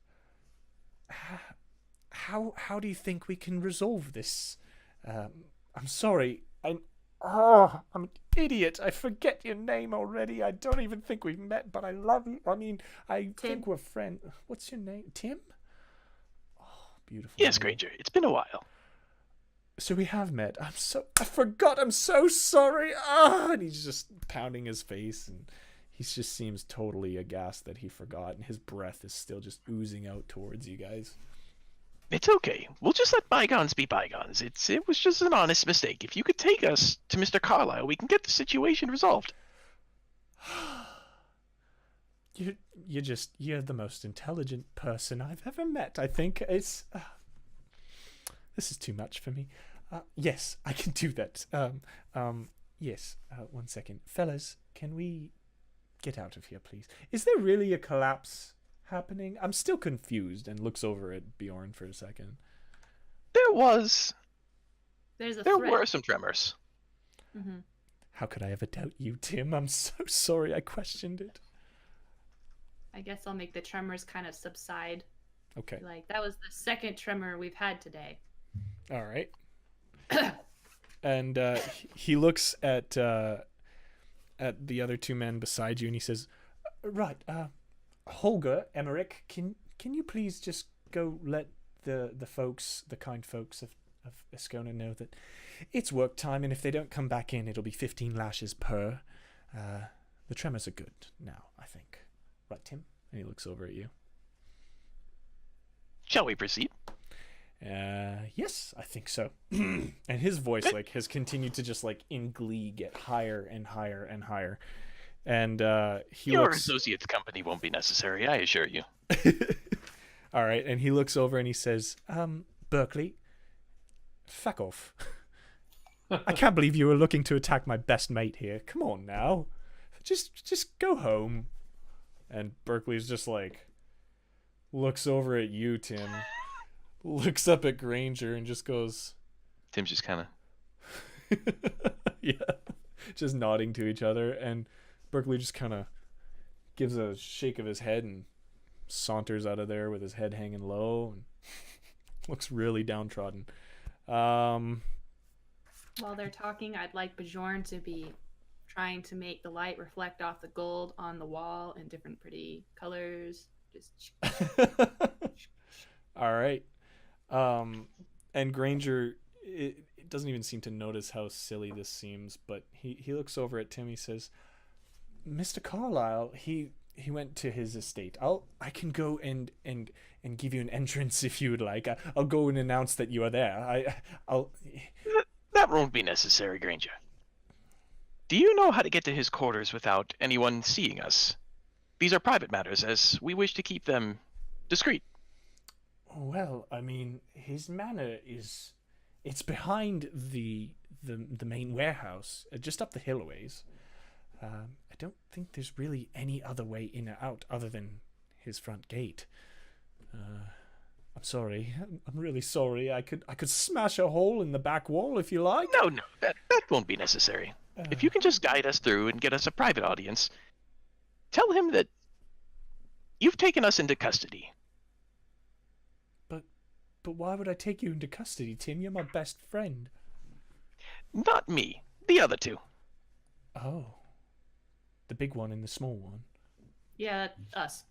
how do you think we can resolve this? I'm sorry. I'm an idiot. I forget your name already. I don't even think we've met, but I love you. I mean, I think we're friends. What's your name? Tim? Oh, beautiful. Yes, name. Granger. It's been a while. So we have met. I forgot. I'm so sorry. And he's just pounding his face, and he just seems totally aghast that he forgot, and his breath is still just oozing out towards you guys. It's okay. We'll just let bygones be bygones. It was just an honest mistake. If you could take us to Mr. Carlyle, we can get the situation resolved. You're the most intelligent person I've ever met. I think it's this is too much for me. Yes, I can do that. Yes. 1 second, fellas. Can we get out of here, please? Is there really a collapse happening? I'm still confused. And looks over at Bjorn for a second. There was. There's a There threat. were some tremors. Mm-hmm. How could I ever doubt you, Tim? I'm so sorry I questioned it. I guess I'll make the tremors kind of subside. Okay. Like, that was the second tremor we've had today. All right. And he looks at at the other two men beside you, and he says, "Right, Holger, Emmerich, can you please just go let the folks, the kind folks of Escona know that it's work time, and if they don't come back in, it'll be 15 lashes per. The tremors are good now, I think. Right, Tim?" And he looks over at you. Shall we proceed? Yes, I think so. And his voice like has continued to just like in glee get higher and higher and higher. And Your associate's company won't be necessary, I assure you. All right, and he looks over and he says, "Berkeley, fuck off. I can't believe you were looking to attack my best mate here. Come on now. Just go home." And Berkeley's just like looks over at you, Tim. Looks up at Granger and just goes, Tim's just kind of yeah, just nodding to each other, and Berkeley just kind of gives a shake of his head and saunters out of there with his head hanging low and looks really downtrodden. While they're talking, I'd like Bjorn to be trying to make the light reflect off the gold on the wall in different pretty colors. Just all right. And Granger, it doesn't even seem to notice how silly this seems, but he looks over at Tim. He says, "Mr. Carlyle, he went to his estate. I can go and give you an entrance if you would like. I'll go and announce that you are there. I'll." That won't be necessary, Granger. Do you know how to get to his quarters without anyone seeing us? These are private matters, as we wish to keep them discreet. Well, I mean, his manor it's behind the main warehouse, just up the hill a ways. I don't think there's really any other way in or out other than his front gate. I'm sorry. I'm really sorry. I could smash a hole in the back wall if you like. No, that won't be necessary. If you can just guide us through and get us a private audience, tell him that you've taken us into custody. But why would I take you into custody, Tim? You're my best friend. Not me. The other two. Oh. The big one and the small one. yeah, us.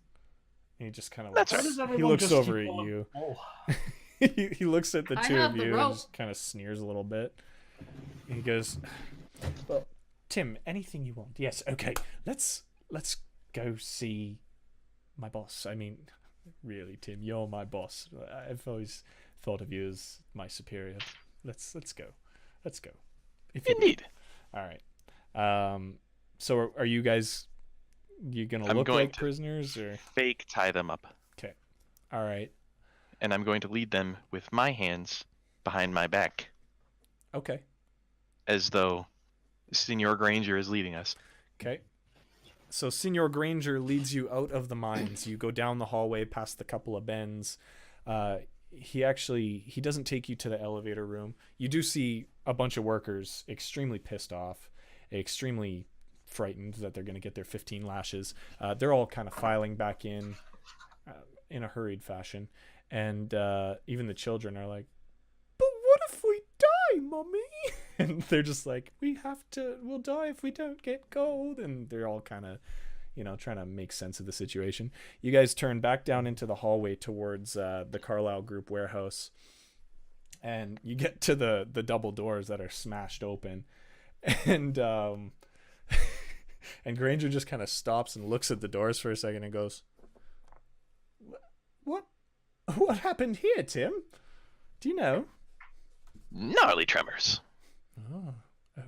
And he just kind of That's looks, right. he looks over at you. Oh. he looks at the I two have of the you rope. and just kind of sneers a little bit. And he goes, "Well, Tim, anything you want. Yes, okay. Let's go see my boss. I mean, really, Tim, you're my boss. I've always thought of you as my superior. Let's go. Let's go. If you Indeed. will. All right. So are you guys? You gonna I'm look going like to- prisoners or? Fake tie them up. Okay. All right. And I'm going to lead them with my hands behind my back, Okay. as though Senor Granger is leading us. Okay. So Senor Granger leads you out of the mines. You go down the hallway past the couple of bends. He doesn't take you to the elevator room. You do see a bunch of workers extremely pissed off, extremely frightened that they're going to get their 15 lashes. They're all kind of filing back in a hurried fashion. And even the children are like, "But what if we die, Mommy?" And they're just like, we'll die if we don't get gold. And they're all kind of, trying to make sense of the situation. You guys turn back down into the hallway towards the Carlisle Group warehouse. And you get to the double doors that are smashed open. And and Granger just kind of stops and looks at the doors for a second and goes, What happened here, Tim? Do you know? Gnarly tremors. Oh,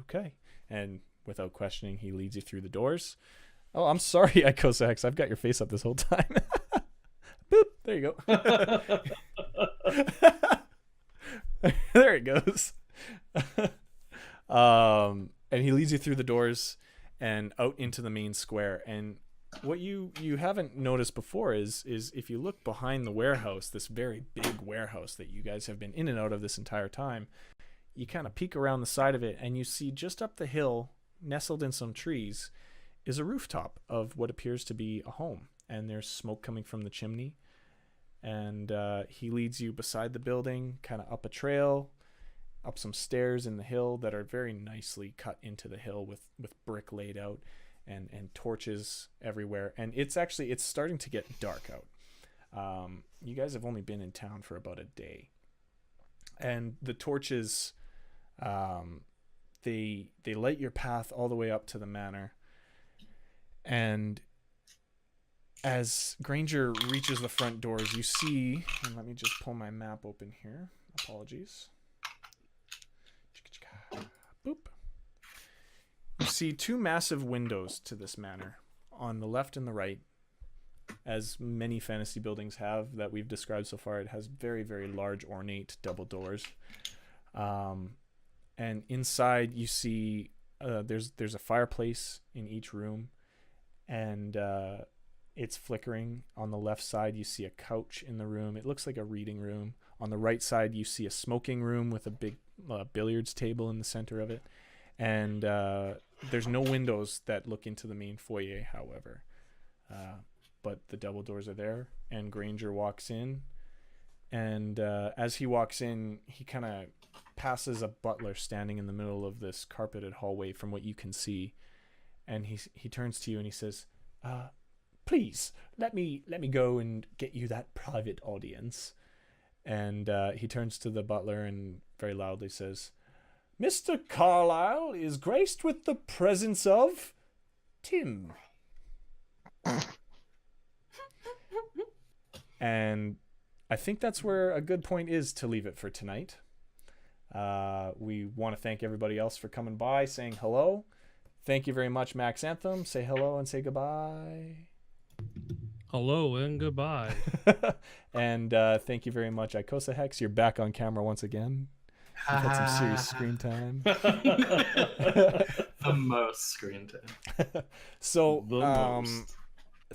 okay. And without questioning, he leads you through the doors. Oh, I'm sorry, Echo Sax. I've got your face up this whole time. Boop. There you go. There it goes. And he leads you through the doors and out into the main square. And what you haven't noticed before is if you look behind the warehouse, this very big warehouse that you guys have been in and out of this entire time, you kind of peek around the side of it and you see just up the hill, nestled in some trees, is a rooftop of what appears to be a home. And there's smoke coming from the chimney. And he leads you beside the building, kind of up a trail. up some stairs in the hill that are very nicely cut into the hill with brick laid out and torches everywhere. And it's starting to get dark out. You guys have only been in town for about a day. And the torches, they light your path all the way up to the manor. And as Granger reaches the front doors, you see, and let me just pull my map open here. Apologies. Boop. You see two massive windows to this manor on the left and the right. As many fantasy buildings have that we've described so far, it has very, very large, ornate double doors. And inside you see there's a fireplace in each room, and it's flickering. On the left side you see a couch in the room. It looks like a reading room. On the right side you see a smoking room with a big billiards table in the center of it. And there's no windows that look into the main foyer, however. But the double doors are there, and Granger walks in. And as he walks in, he kind of passes a butler standing in the middle of this carpeted hallway from what you can see. And he turns to you and he says, please, let me go and get you that private audience. And he turns to the butler and very loudly says, Mr. Carlyle is graced with the presence of Tim. And I think that's where a good point is to leave it for tonight. We want to thank everybody else for coming by, saying hello. Thank you very much, Max Anthem. Say hello and say goodbye. Hello and goodbye. And thank you very much, Icosa Hex. You're back on camera once again. You've had some serious screen time. The most screen time. So, The most.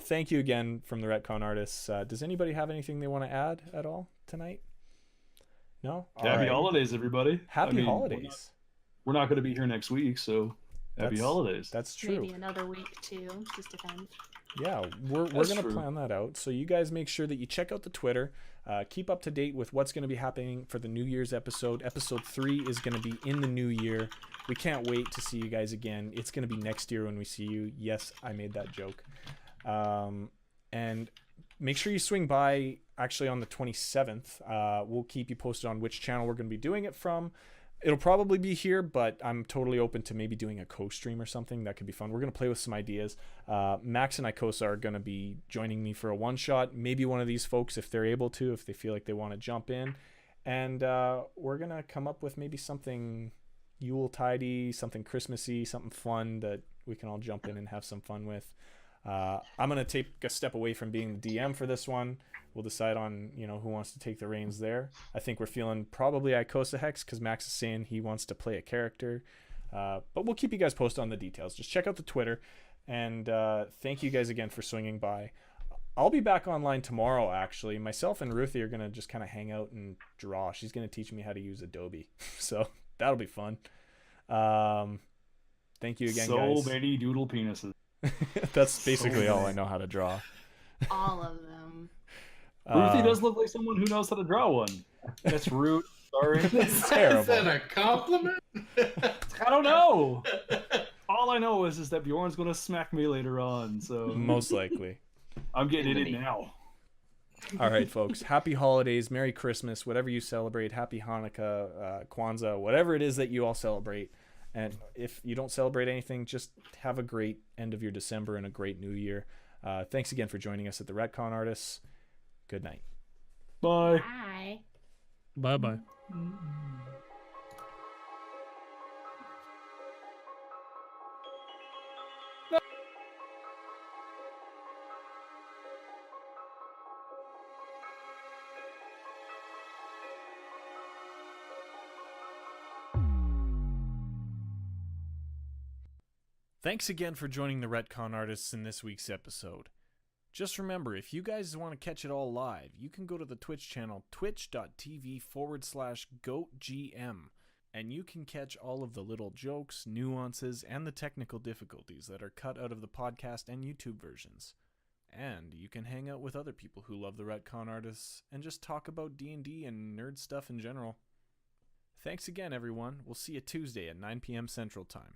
thank you again from the Ret-Con-Artists. Does anybody have anything they want to add at all tonight? No? Happy holidays, everybody. Happy holidays. We're not going to be here next week, so happy holidays. That's true. Maybe another week too. Just depends. Yeah, we're That's going to true. plan that out. So you guys make sure that you check out the Twitter. Keep up to date with what's going to be happening for the New Year's episode. Episode 3 is going to be in the new year. We can't wait to see you guys again. It's going to be next year when we see you. Yes, I made that joke. And make sure you swing by actually on the 27th. We'll keep you posted on which channel we're going to be doing it from. It'll probably be here, but I'm totally open to maybe doing a co-stream or something. That could be fun. We're going to play with some ideas. Max and Icosa are going to be joining me for a one-shot. Maybe one of these folks, if they're able to, if they feel like they want to jump in. And we're going to come up with maybe something Yule-tidey, something Christmassy, something fun that we can all jump in and have some fun with. I'm going to take a step away from being the DM for this one. We'll decide on, who wants to take the reins there. I think we're feeling probably Icosa Hex because Max is saying he wants to play a character. But we'll keep you guys posted on the details. Just check out the Twitter. And thank you guys again for swinging by. I'll be back online tomorrow, actually. Myself and Ruthie are going to just kind of hang out and draw. She's going to teach me how to use Adobe. So that'll be fun. Thank you again, guys. So many doodle penises. That's basically all I know how to draw. All of them. Ruthie does look like someone who knows how to draw one. That's rude. Sorry. It's Is terrible. that a compliment? I don't know. All I know is that Bjorn's going to smack me later on, so Most likely. I'm getting it in now. All right, folks. Happy holidays. Merry Christmas. Whatever you celebrate. Happy Hanukkah, Kwanzaa, whatever it is that you all celebrate. And if you don't celebrate anything, just have a great end of your December and a great new year. Thanks again for joining us at the Ret-Con-Artists. Good night. Bye. Bye. Bye-bye. Thanks again for joining the Ret-Con-Artists in this week's episode. Just remember, if you guys want to catch it all live, you can go to the Twitch channel, twitch.tv/GoatGM, and you can catch all of the little jokes, nuances, and the technical difficulties that are cut out of the podcast and YouTube versions. And you can hang out with other people who love the Ret-Con-Artists and just talk about D&D and nerd stuff in general. Thanks again, everyone. We'll see you Tuesday at 9 p.m. Central Time.